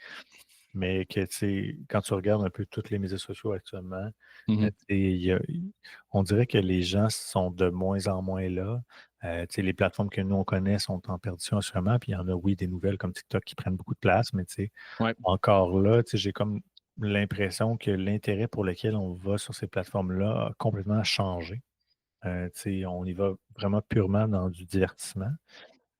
Mais que, tu sais, quand tu regardes un peu tous les médias sociaux actuellement, on dirait que les gens sont de moins en moins là. Tu sais, les plateformes que nous, on connaît sont en perdition assurément. Puis il y en a, oui, des nouvelles comme TikTok qui prennent beaucoup de place, mais tu sais, encore là, tu sais, j'ai comme l'impression que l'intérêt pour lequel on va sur ces plateformes-là a complètement changé. Tu sais, on y va vraiment purement dans du divertissement.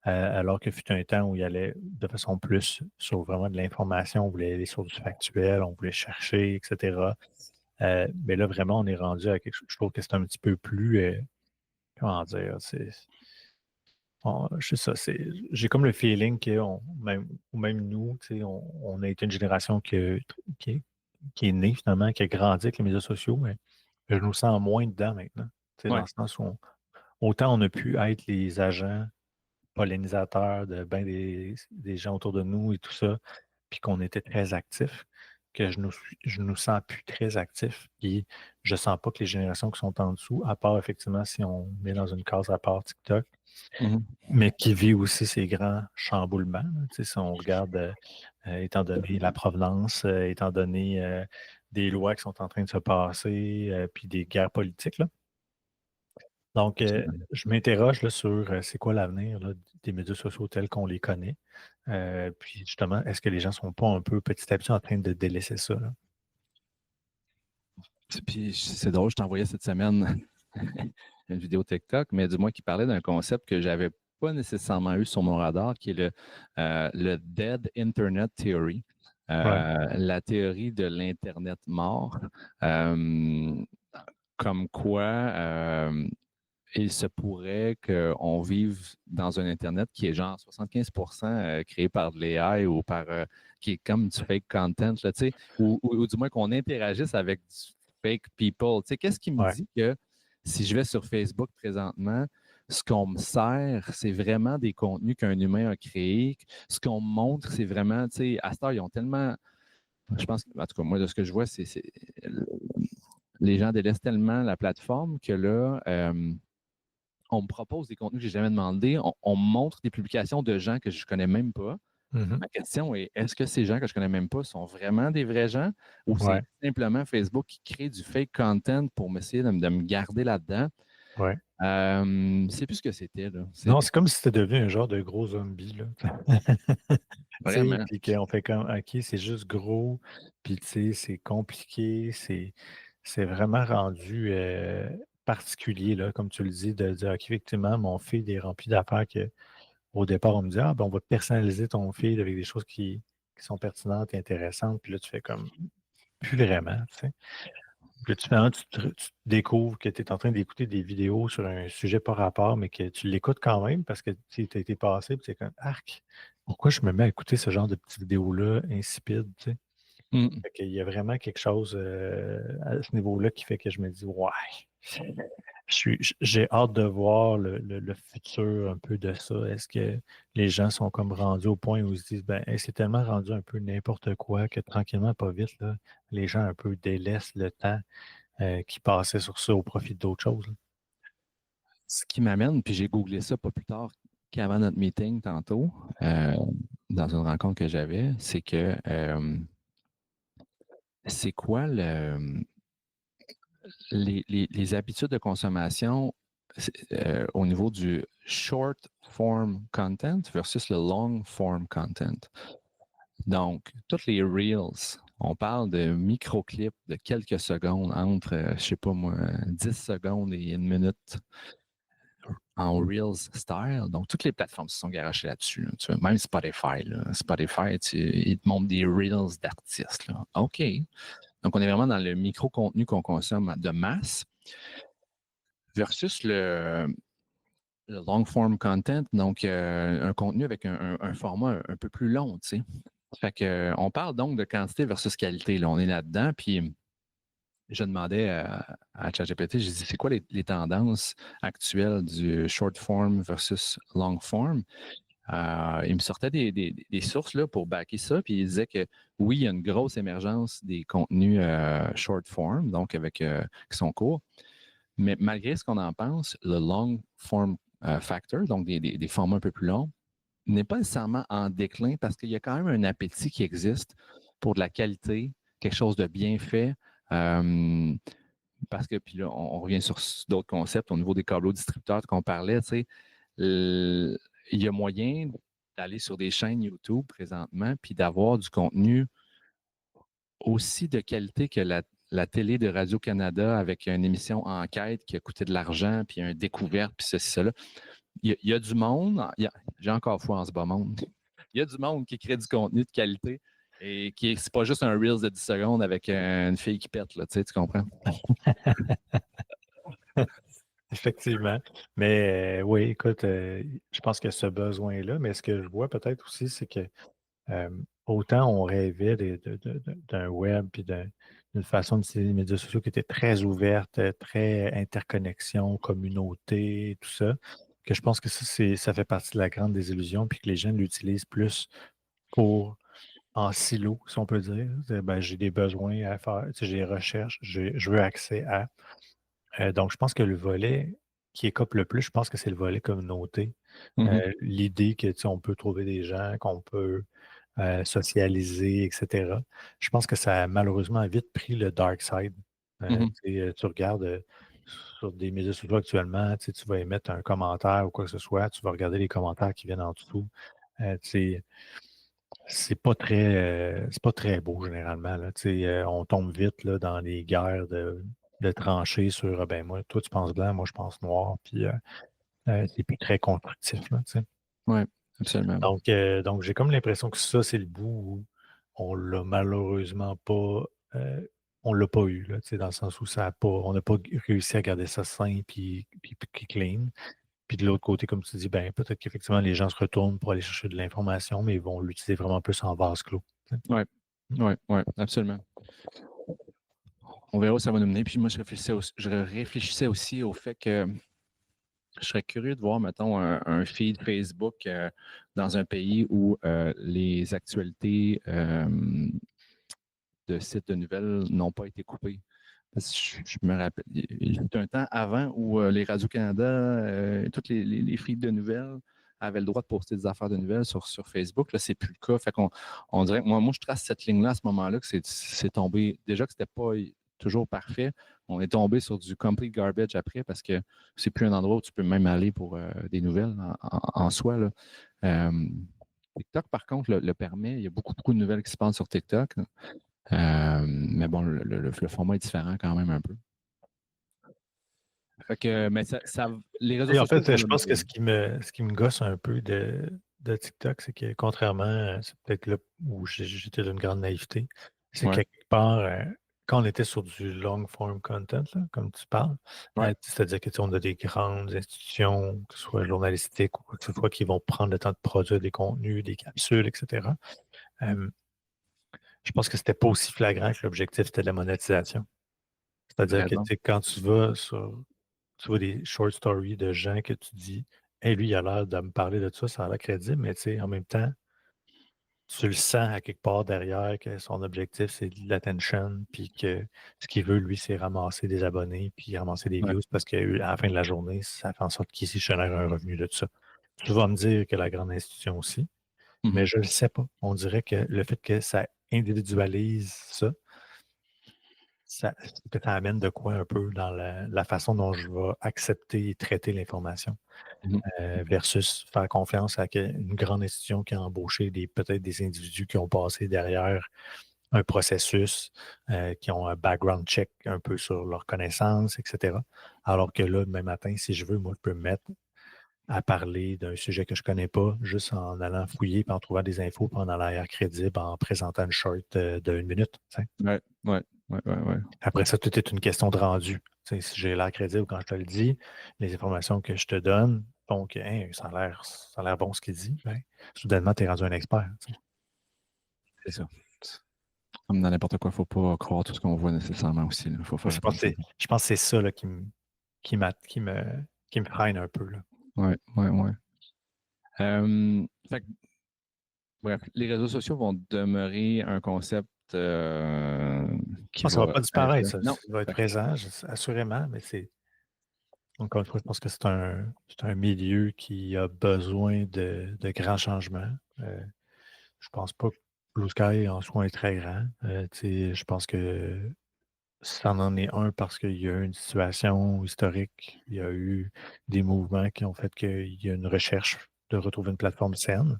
Alors que fut un temps où il allait de façon plus sur vraiment de l'information, on voulait aller sur du factuel, on voulait chercher, etc. Mais là, vraiment, on est rendu à quelque chose. Je trouve que c'est un petit peu plus. Comment dire? Je sais ça. J'ai comme le feeling même nous, on a été une génération qui est née finalement, qui a grandi avec les médias sociaux, mais je nous sens moins dedans maintenant. Dans le sens où autant on a pu être les agents pollinisateurs de bien des gens autour de nous et tout ça, puis qu'on était très actifs, que je nous sens plus très actifs. Puis je sens pas que les générations qui sont en dessous, à part effectivement si on met dans une case à part TikTok, mais qui vit aussi ces grands chamboulements. Si on regarde, étant donné la provenance, étant donné des lois qui sont en train de se passer, puis des guerres politiques, là. Donc, je m'interroge là, sur c'est quoi l'avenir là, des médias sociaux tels qu'on les connaît. Puis justement, est-ce que les gens ne sont pas un peu petit à petit en train de délaisser ça? Là? Puis c'est drôle, je t'envoyais cette semaine une vidéo TikTok, mais du moins qui parlait d'un concept que j'avais pas nécessairement eu sur mon radar, qui est le Dead Internet Theory, la théorie de l'Internet mort, comme quoi il se pourrait qu'on vive dans un Internet qui est genre 75% créé par de l'AI ou qui est comme du fake content, là, ou du moins qu'on interagisse avec du fake people. Qu'est-ce qui me dit que si je vais sur Facebook présentement, ce qu'on me sert, c'est vraiment des contenus qu'un humain a créés. Ce qu'on me montre, c'est vraiment, à cette heure, ils ont tellement. Je pense, en tout cas, moi, de ce que je vois, c'est les gens délaissent tellement la plateforme que là, on me propose des contenus que j'ai jamais demandé. On me montre des publications de gens que je connais même pas. Ma question est, est-ce que ces gens que je connais même pas sont vraiment des vrais gens ou c'est simplement Facebook qui crée du fake content pour m'essayer de me garder là-dedans? Ouais. C'est plus ce que c'était. Là. Non, c'est comme si c'était devenu un genre de gros zombie. Là. Vraiment. Puis qu'on fait comme, OK, c'est juste gros, puis c'est compliqué, c'est vraiment rendu particulier, là, comme tu le dis, de dire, OK, effectivement, mon feed est rempli d'affaires que au départ, on me dit, ah, ben, on va personnaliser ton feed avec des choses qui sont pertinentes et intéressantes. Puis là, tu fais comme, plus vraiment, tu sais. Puis finalement, tu découvres que tu es en train d'écouter des vidéos sur un sujet pas rapport, mais que tu l'écoutes quand même parce que tu as été passé, puis tu es comme arc. Pourquoi je me mets à écouter ce genre de petites vidéos-là insipides, tu sais? Mm. Fait qu'il y a vraiment quelque chose à ce niveau-là qui fait que je me dis, ouais, j'ai hâte de voir le futur un peu de ça. Est-ce que les gens sont comme rendus au point où ils se disent, ben, hey, c'est tellement rendu un peu n'importe quoi que tranquillement, pas vite, là, les gens un peu délaissent le temps qui passait sur ça au profit d'autres choses, là. Ce qui m'amène, puis j'ai googlé ça pas plus tard qu'avant notre meeting tantôt, dans une rencontre que j'avais, c'est que c'est quoi les habitudes de consommation au niveau du short form content versus le long form content. Donc, toutes les Reels, on parle de micro-clips de quelques secondes entre, je sais pas moi, 10 secondes et une minute en Reels style. Donc, toutes les plateformes se sont garochées là-dessus, là. Tu vois, même Spotify, là. Spotify, ils te montrent des Reels d'artistes, là. OK. Donc, on est vraiment dans le micro-contenu qu'on consomme de masse versus le long form content, donc un contenu avec un format un peu plus long, tu sais. Fait que, on parle donc de quantité versus qualité. Là, on est là-dedans. Puis, je demandais à ChatGPT, j'ai dit, c'est quoi les tendances actuelles du short form versus long form? Il me sortait des sources là, pour backer ça, puis il disait que oui, il y a une grosse émergence des contenus short form, donc qui sont courts, mais malgré ce qu'on en pense, le long form factor, donc des formats un peu plus longs, n'est pas nécessairement en déclin parce qu'il y a quand même un appétit qui existe pour de la qualité, quelque chose de bien fait. Parce que, puis là, on revient sur d'autres concepts au niveau des câbleaux distributeurs qu'on parlait, tu sais, il y a moyen d'aller sur des chaînes YouTube présentement, puis d'avoir du contenu aussi de qualité que la télé de Radio-Canada avec une émission enquête qui a coûté de l'argent, puis une découverte, puis ceci, cela. Il y a du monde, j'ai encore foi en ce bas monde. Il y a du monde qui crée du contenu de qualité et c'est pas juste un Reels de 10 secondes avec une fille qui pète, là, tu comprends? Effectivement. Mais oui, écoute, je pense que ce besoin-là, mais ce que je vois peut-être aussi, c'est que autant on rêvait d'un web puis d'une façon d'utiliser les médias sociaux qui était très ouverte, très interconnexion, communauté, tout ça, que je pense que ça fait partie de la grande désillusion, puis que les jeunes l'utilisent plus pour en silo, si on peut dire. Ben, j'ai des besoins à faire, tu sais, j'ai des recherches, je veux accès à. Donc, je pense que le volet qui écope le plus, je pense que c'est le volet communauté. Mhm, L'idée que, tu sais, on peut trouver des gens, qu'on peut socialiser, etc. Je pense que ça a malheureusement vite pris le dark side. mhm. Tu regardes sur des médias sociaux actuellement, tu vas émettre un commentaire ou quoi que ce soit, tu vas regarder les commentaires qui viennent en dessous. Tu sais, c'est pas très beau généralement, là. On tombe vite là, dans des guerres de tranchées sur ben moi, toi tu penses blanc, moi je pense noir, puis c'est plus très constructif, là, tu sais. Oui, absolument. Donc j'ai comme l'impression que ça, c'est le bout où on l'a malheureusement pas on l'a pas eu, là, tu sais, dans le sens où on n'a pas réussi à garder ça sain puis clean. Puis de l'autre côté, comme tu dis, ben peut-être qu'effectivement, les gens se retournent pour aller chercher de l'information, mais ils vont l'utiliser vraiment plus en vase clos, tu sais. Oui, oui, oui, absolument. On verra où ça va nous mener. Puis moi, je réfléchissais aussi au fait que je serais curieux de voir, mettons, un feed Facebook dans un pays où les actualités de sites de nouvelles n'ont pas été coupées. Parce que je me rappelle, il y a eu un temps avant où les Radio-Canada, toutes les feeds de nouvelles avaient le droit de poster des affaires de nouvelles sur Facebook. Là, c'est plus le cas. Fait qu'on on dirait que moi, je trace cette ligne-là à ce moment-là que c'est tombé. Déjà que c'était pas toujours parfait. On est tombé sur du complete garbage après parce que c'est plus un endroit où tu peux même aller pour des nouvelles en soi, là. TikTok, par contre, le permet. Il y a beaucoup, beaucoup de nouvelles qui se passent sur TikTok. Mais bon, le format est différent quand même un peu. Fait que, mais les réseaux Et en sociaux fait, vont je le pense que mener. ce qui me gosse un peu de TikTok, c'est que contrairement, c'est peut-être là où j'étais d'une grande naïveté, c'est Ouais. quelque part, quand on était sur du long form content, là, comme tu parles, Ouais. c'est-à-dire que on a des grandes institutions, que ce soit journalistiques ou quoi que ce soit, qui vont prendre le temps de produire des contenus, des capsules, etc. euh, je pense que c'était pas aussi flagrant que l'objectif c'était de la monétisation. T'as C'est-à-dire que raison. quand tu vois des short stories de gens que tu dis, hey, lui, il a l'air de me parler de ça a l'air crédible, mais en même temps, tu le sens à quelque part derrière que son objectif, c'est de l'attention, puis que ce qu'il veut, lui, c'est ramasser des abonnés, puis ramasser des Ouais. views, parce qu'à la fin de la journée, ça fait en sorte qu'il s'y génère un revenu de tout ça. Tu vas me dire que la grande institution aussi, mais Mhm. je ne le sais pas. On dirait que le fait que ça individualise ça, que ça amène de quoi un peu dans la façon dont je vais accepter et traiter l'information. Mhm. Versus faire confiance à une grande institution qui a embauché peut-être des individus qui ont passé derrière un processus, qui ont un background check un peu sur leurs connaissances, etc. Alors que là, demain matin, si je veux, moi, je peux me mettre à parler d'un sujet que je ne connais pas, juste en allant fouiller, puis en trouvant des infos, puis en allant l'air crédible, en présentant une short d'une minute. T'sais. Ouais, ouais, ouais, ouais, ouais. Après ça, tout est une question de rendu. Si j'ai l'air crédible quand je te le dis, les informations que je te donne font que hey, ça a l'air bon ce qu'il dit, ben, soudainement, tu es rendu un expert. C'est ça. Comme dans n'importe quoi, il ne faut pas croire tout ce qu'on voit nécessairement aussi. Il faut faire attention. Je pense que c'est ça là, qui me freine un peu. Là. Ouais, ouais, ouais. Fait que, bref, les réseaux sociaux vont demeurer un concept qui Ça ne va va pas être. disparaître, ça. Non. Ça va être présent, assurément, mais encore une fois, je pense que c'est un milieu qui a besoin de grands changements. Je pense pas que Blue Sky en soi est très grand. Je pense que ça en est un parce qu'il y a eu une situation historique. Il y a eu des mouvements qui ont fait qu'il y a une recherche de retrouver une plateforme saine.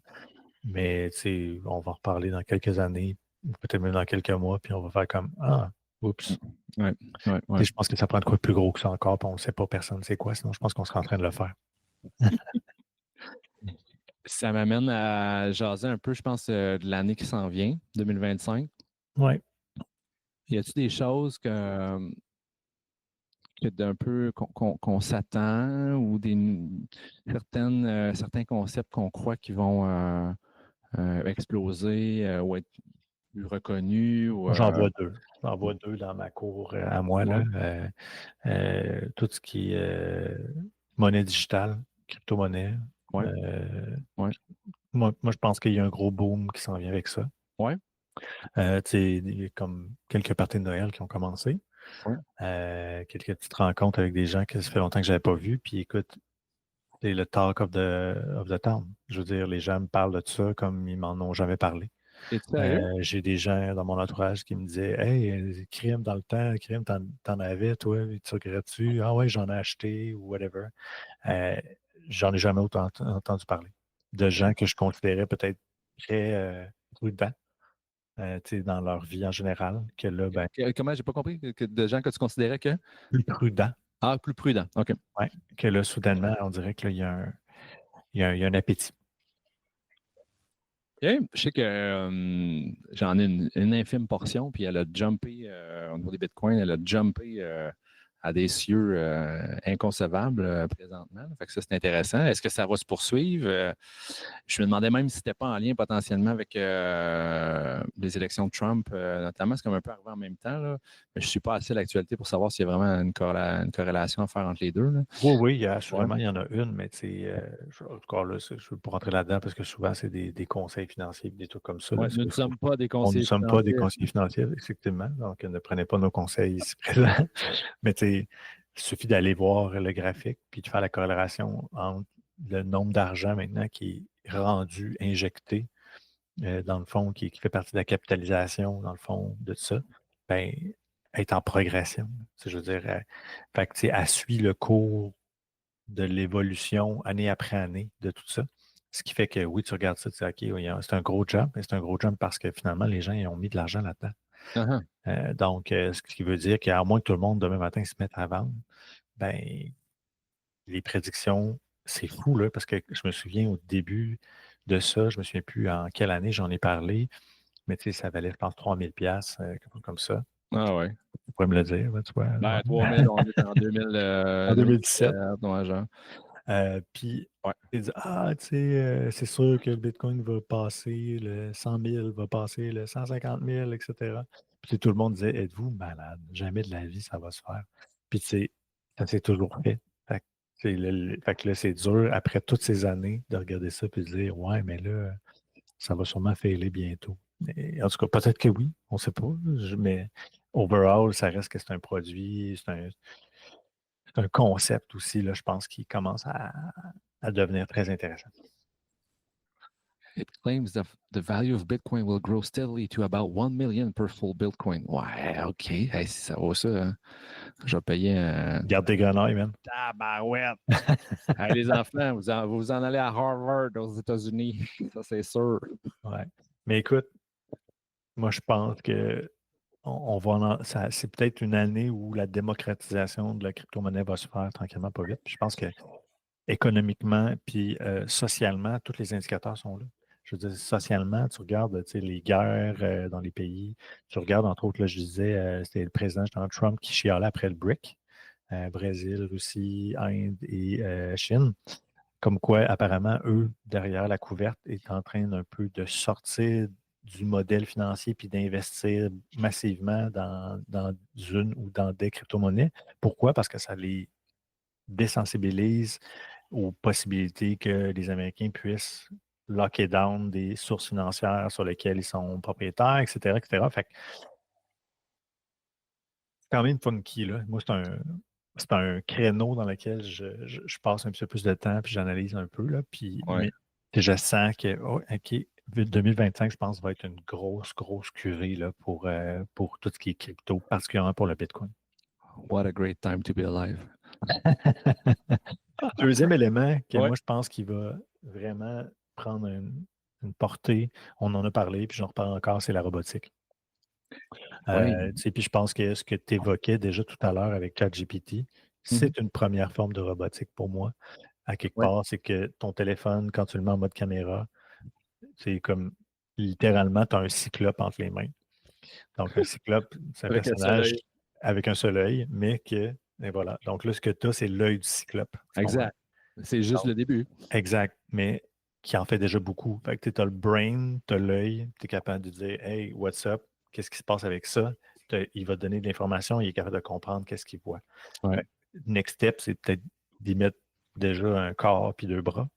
Mais on va en reparler dans quelques années, ou peut-être même dans quelques mois, puis on va faire comme Ah, oups. Ouais, ouais, ouais. Je pense que ça prend de quoi de plus gros que ça encore, puis on ne sait pas personne c'est quoi, sinon je pense qu'on serait en train de le faire. Ça m'amène à jaser un peu, je pense, de l'année qui s'en vient, 2025. Oui. Y a-t-il des choses que d'un peu qu'on s'attend ou certains concepts qu'on croit qui vont exploser ou être plus reconnus ou Moi, j'en vois deux. J'en vois deux dans ma cour à moi. Là. ouais, Tout ce qui est monnaie digitale, crypto-monnaie. ouais, ouais, Moi, je pense qu'il y a un gros boom qui s'en vient avec ça. ouais, Il y a comme quelques parties de Noël qui ont commencé. ouais. Quelques petites rencontres avec des gens que ça fait longtemps que je n'avais pas vus. Puis écoute, c'est le talk of the town. Je veux dire, les gens me parlent de ça comme ils m'en ont jamais parlé. Es-tu sérieux? J'ai des gens dans mon entourage qui me disaient Hey, crime dans le temps, crime, t'en avais, toi, tu regrettes-tu? Ah ouais, j'en ai acheté ou whatever. J'en ai jamais autant entendu parler. De gens que je considérais peut-être très prudents dans leur vie en général, que là, ben, Comment, j'ai pas compris, de gens que tu considérais que? plus prudents. Ah, plus prudent. OK. Ouais, que là, soudainement, on dirait que là, il y a un appétit. OK. Je sais que j'en ai une infime portion, puis elle a jumpé au niveau des bitcoins, elle a jumpé à des cieux inconcevables présentement. Fait que ça, c'est intéressant. Est-ce que ça va se poursuivre? Je me demandais même si c'était pas en lien potentiellement avec les élections de Trump, notamment. C'est comme un peu arrivé en même temps, là. Mais je ne suis pas assez à l'actualité pour savoir s'il y a vraiment une corrélation à faire entre les deux, là. Oui, assurément, il y en a une, mais en tout cas, là, je ne veux pas rentrer là-dedans parce que souvent, c'est des conseils financiers, des trucs comme ça. Là, Ouais, nous ne sommes pas des on ne conseillers sommes pas des financiers. conseillers financiers, effectivement, donc ne prenez pas nos conseils ici présents. Mais il suffit d'aller voir le graphique puis de faire la corrélation entre le nombre d'argent maintenant qui est rendu, injecté, dans le fond, qui fait partie de la capitalisation, dans le fond, de tout ça, ben, est en progression. Je veux dire, fait que, elle suit le cours de l'évolution année après année de tout ça. Ce qui fait que oui, tu regardes ça, tu dis OK, oui, c'est un gros jump, mais c'est un gros jump parce que finalement, les gens ils ont mis de l'argent là-dedans. Donc, ce qui veut dire qu'à moins que tout le monde demain matin se mette à vendre, ben, les prédictions, c'est fou, là, parce que je me souviens au début de ça, je ne me souviens plus en quelle année j'en ai parlé, mais tu sais, ça valait, je pense, 3000$, quelque chose comme ça. Ah ouais. Tu pourrais me le dire, tu vois. Ben, 3000, on est en 2000, En 2017. 2017, ouais, genre. Puis, Ouais. ils disent, tu sais, c'est sûr que le Bitcoin va passer le 100 000, va passer le 150 000, etc. Puis tout le monde disait, êtes-vous malade? Jamais de la vie, ça va se faire. Puis, tu sais, ça s'est toujours fait. Fait que là, c'est dur, après toutes ces années, de regarder ça et de dire, ouais, mais là, ça va sûrement failer bientôt. En tout cas, peut-être que oui, on ne sait pas. Mais overall, ça reste que c'est un produit, c'est un concept aussi, là, je pense, qui commence à devenir très intéressant. It claims that the value of Bitcoin will grow steadily to about 1 million per full Bitcoin. Ouais, OK. Hey, si ça vaut ça, hein, je vais payer un. Garde tes grenailles, man. Tabarouette! Hey, les enfants, vous en allez à Harvard aux États-Unis. Ça, c'est sûr. Ouais. Mais écoute, moi, je pense que c'est peut-être une année où la démocratisation de la crypto-monnaie va se faire tranquillement, pas vite. Puis je pense que économiquement, puis socialement, tous les indicateurs sont là. Je veux dire, socialement, tu regardes les guerres dans les pays, tu regardes, entre autres, là, je disais, c'était le président Donald Trump qui chialait après le BRIC, Brésil, Russie, Inde et Chine. Comme quoi, apparemment, eux, derrière la couverte, est en train un peu de sortir du modèle financier puis d'investir massivement dans une ou dans des crypto-monnaies. Pourquoi? Parce que ça les désensibilise aux possibilités que les Américains puissent locker down des sources financières sur lesquelles ils sont propriétaires, etc., etc. Fait que c'est quand même funky, là. Moi, c'est un créneau dans lequel je passe un petit peu plus de temps puis j'analyse un peu, là. Puis, Ouais. mais je sens que, OK, 2025, je pense, va être une grosse, grosse curée là, pour tout ce qui est crypto, particulièrement pour le Bitcoin. What a great time to be alive. Deuxième élément que Ouais. moi, je pense qu'il va vraiment prendre une portée, on en a parlé, puis j'en reparle encore, c'est la robotique. Oui. Puis je pense que ce que tu évoquais déjà tout à l'heure avec ChatGPT, c'est une première forme de robotique pour moi. À quelque Ouais. part, c'est que ton téléphone, quand tu le mets en mode caméra, c'est comme littéralement, tu as un cyclope entre les mains. Donc, un cyclope, c'est un Avec un personnage soleil. avec un seul œil, mais que, et voilà. Donc là, ce que tu as, c'est l'œil du cyclope. Tu comprends? Exact. C'est juste le début. Exact, mais qui en fait déjà beaucoup. Fait que tu as le brain, tu as l'œil, tu es capable de dire Hey, what's up? Qu'est-ce qui se passe avec ça? Il va te donner de l'information, il est capable de comprendre qu'est-ce qu'il voit. Ouais. Fait que next step, c'est peut-être d'y mettre déjà un corps puis deux bras.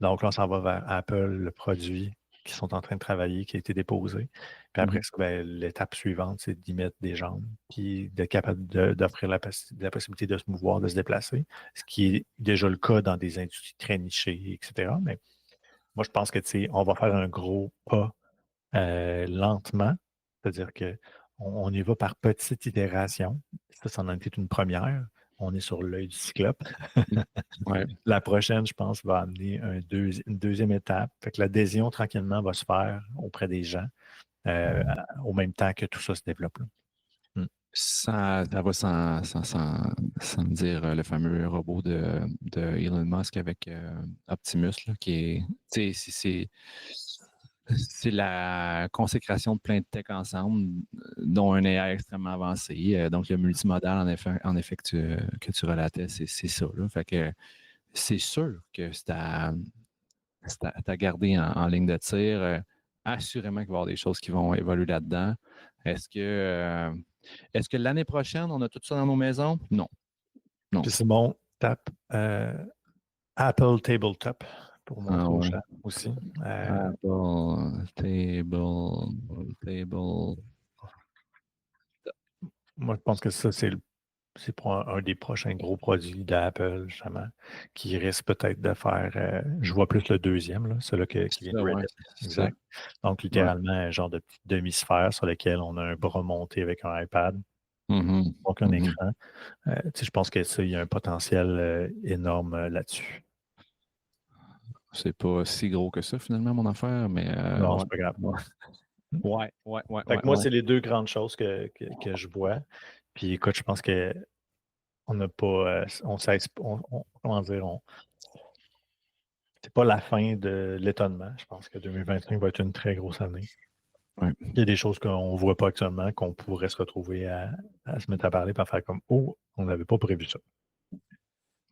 Donc là, on s'en va vers Apple, le produit qui sont en train de travailler, qui a été déposé. Puis après ça, l'étape suivante, c'est d'y mettre des jambes, puis d'être capable d'offrir la possibilité de se mouvoir, de se déplacer, ce qui est déjà le cas dans des industries très nichées, etc. Mais moi, je pense que on va faire un gros pas lentement, c'est-à-dire qu'on y va par petites itérations. Ça en a été une première. On est sur l'œil du cyclope. Ouais. La prochaine, je pense, va amener une deuxième étape. Fait que l'adhésion, tranquillement, va se faire auprès des gens au même temps que tout ça se développe. Là. Ça va sans me dire le fameux robot de Elon Musk avec Optimus, là, qui est. Tu sais, c'est la consécration de plein de tech ensemble, dont un AI extrêmement avancé. Donc, le multimodal, en effet que tu relatais, c'est ça. Là. Fait que c'est sûr que c'est à garder en ligne de tir. Assurément qu'il va y avoir des choses qui vont évoluer là-dedans. Est-ce que l'année prochaine, on a tout ça dans nos maisons? Non. Puis Simon tape Apple Tabletop pour montrer au ouais. chat aussi. Apple Table. Moi, je pense que ça, c'est pour un des prochains gros produits d'Apple, justement, qui risque peut-être de faire. Je vois plus le deuxième, là, celui qui vient de Reddit. Exact. Donc, littéralement, un genre de petite demi-sphère sur lequel on a un bras monté avec un iPad. Donc, un écran. Je pense que ça, il y a un potentiel énorme là-dessus. C'est pas si gros que ça, finalement, mon affaire, mais. Non, c'est pas grave. Ouais. Fait que moi, c'est les deux grandes choses que je vois. Puis écoute, je pense que on n'a pas. Comment dire, c'est pas la fin de l'étonnement. Je pense que 2025 va être une très grosse année. Ouais. Il y a des choses qu'on ne voit pas actuellement, qu'on pourrait se retrouver à se mettre à parler et à faire comme oh, on n'avait pas prévu ça.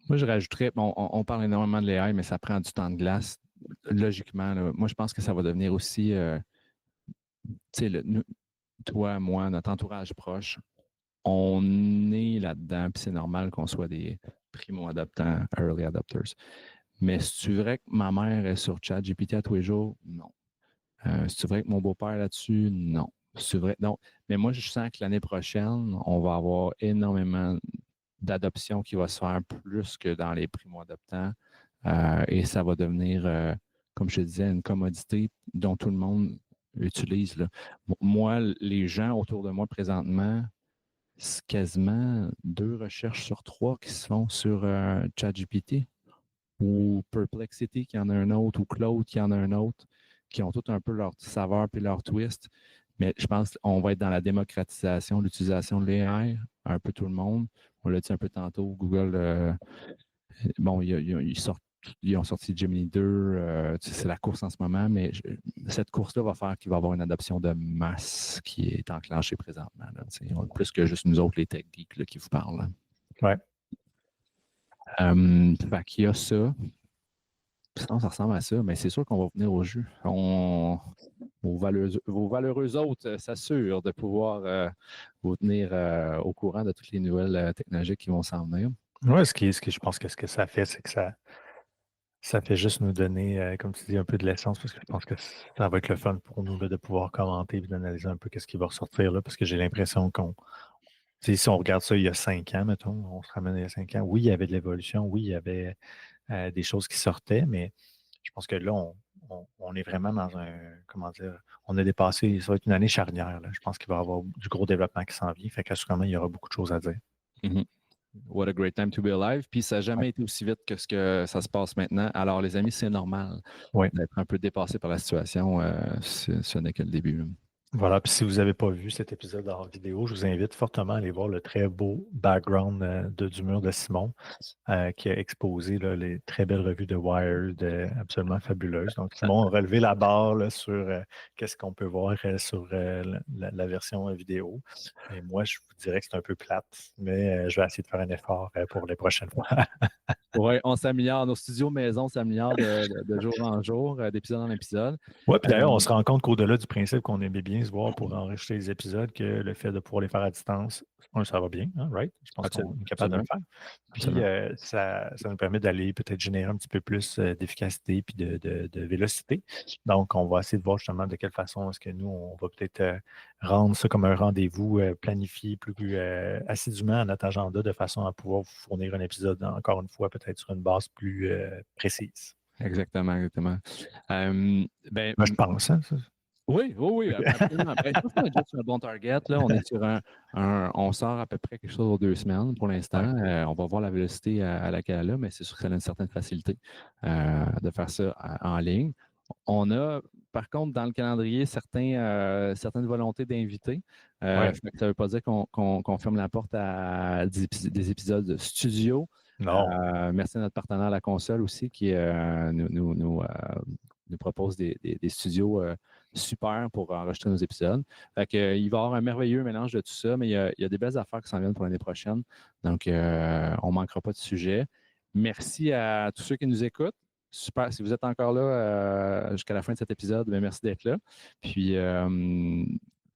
Moi, je rajouterais, bon, on parle énormément de l'AI, mais ça prend du temps de glace. Logiquement, là, moi, je pense que ça va devenir aussi, tu sais, toi, moi, notre entourage proche, on est là-dedans, puis c'est normal qu'on soit des primo-adoptants, early adopters. Mais c'est vrai que ma mère est sur ChatGPT à tous les jours? Non. C'est vrai que mon beau-père est là-dessus? Non. C'est vrai, non. Mais moi, je sens que l'année prochaine, on va avoir énormément d'adoption qui va se faire plus que dans les primo-adoptants. Et ça va devenir, comme je te disais, une commodité dont tout le monde utilise. Là. Moi, les gens autour de moi présentement, c'est quasiment 2 recherches sur 3 qui se font sur ChatGPT ou Perplexity qui en a un autre ou Claude qui en a un autre, qui ont tout un peu leur saveur puis leur twist. Mais je pense qu'on va être dans la démocratisation, l'utilisation de l'AI, un peu tout le monde. On l'a dit un peu tantôt, Google, bon, ils ont sorti Gemini 2, c'est la course en ce moment, mais cette course-là va faire qu'il va y avoir une adoption de masse qui est enclenchée présentement. Là, plus que juste nous autres, les tech geeks là, qui vous parlent. Là. Ouais. Fait qu'il y a ça. Sinon, ça ressemble à ça, mais c'est sûr qu'on va venir au jeu. Vos valeureux hôtes s'assurent de pouvoir vous tenir au courant de toutes les nouvelles technologies qui vont s'en venir. Oui, je pense que ce que ça fait, c'est que ça fait juste nous donner, comme tu dis, un peu de l'essence, parce que je pense que ça va être le fun pour nous là, de pouvoir commenter et d'analyser un peu ce qui va ressortir là, parce que j'ai l'impression si on regarde ça il y a 5 ans, mettons, on se ramène il y a 5 ans, oui, il y avait de l'évolution, oui, il y avait des choses qui sortaient, mais je pense que là, on est vraiment dans comment dire, on a dépassé, ça va être une année charnière. Là. Je pense qu'il va y avoir du gros développement qui s'en vient, fait qu'assurément, il y aura beaucoup de choses à dire. Mm-hmm. What a great time to be alive. Puis ça n'a jamais été aussi vite que ce que ça se passe maintenant. Alors, les amis, c'est normal d'être un peu dépassé par la situation. Ce n'est que le début. Voilà, puis si vous n'avez pas vu cet épisode en vidéo, je vous invite fortement à aller voir le très beau background du mur de Simon qui a exposé là, les très belles revues de Wired, absolument fabuleuses. Donc, Simon a relevé la barre là, sur qu'est-ce qu'on peut voir sur la version vidéo. Et moi, je vous dirais que c'est un peu plate, mais je vais essayer de faire un effort pour les prochaines fois. Oui, on s'améliore. Nos studios maison s'améliorent de jour en jour, d'épisode en épisode. Oui, puis d'ailleurs, on se rend compte qu'au-delà du principe qu'on aimait bien se voir pour enregistrer les épisodes, que le fait de pouvoir les faire à distance, ça va bien, hein, right? Je pense qu'on est capable de le faire. Puis ça nous permet d'aller peut-être générer un petit peu plus d'efficacité puis de vélocité. Donc, on va essayer de voir justement de quelle façon est-ce que nous, on va peut-être rendre ça comme un rendez-vous planifié plus assidûment à notre agenda de façon à pouvoir vous fournir un épisode, encore une fois, peut-être sur une base plus précise. Exactement. Moi, je pense, hein, ça. Oui, absolument. On est déjà sur un bon target. Là. On est sur on sort à peu près quelque chose aux 2 semaines pour l'instant. Ouais. On va voir la vélocité à laquelle elle a, mais c'est sûr que ça a une certaine facilité de faire ça en ligne. On a, par contre, dans le calendrier, certaines volontés d'inviter. Ça ne veut pas dire qu'on ferme la porte à des épisodes studio. Non. Merci à notre partenaire La Console aussi qui nous propose des studios super pour enregistrer nos épisodes. Fait que, il va y avoir un merveilleux mélange de tout ça, mais il y a des belles affaires qui s'en viennent pour l'année prochaine. Donc, on ne manquera pas de sujet. Merci à tous ceux qui nous écoutent. Super. Si vous êtes encore là jusqu'à la fin de cet épisode, bien, merci d'être là. Puis,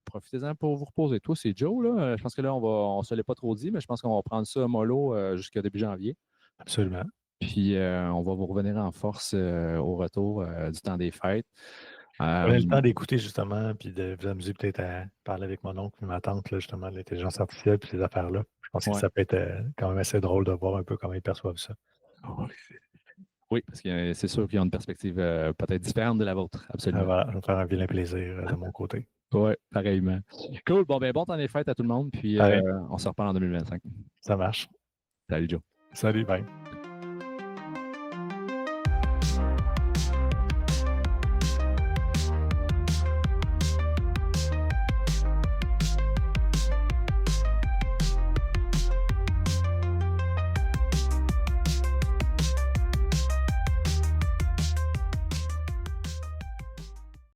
profitez-en pour vous reposer. Toi, c'est Joe, là. Je pense que là, on ne se l'est pas trop dit, mais je pense qu'on va prendre ça mollo jusqu'à début janvier. Absolument. Puis, on va vous revenir en force au retour du temps des fêtes. Prenez le temps d'écouter, justement, puis de vous amuser peut-être à parler avec mon oncle et ma tante, là, justement, de l'intelligence artificielle et ces affaires-là. Je pense que ça peut être quand même assez drôle de voir un peu comment ils perçoivent ça. Oui, parce que c'est sûr qu'ils ont une perspective peut-être différente de la vôtre. Absolument. Voilà, je vais faire un vilain plaisir de mon côté. Oui, pareillement. Cool. Bon temps des fêtes à tout le monde, puis on se reparle en 2025. Ça marche. Salut, Joe. Salut, bye.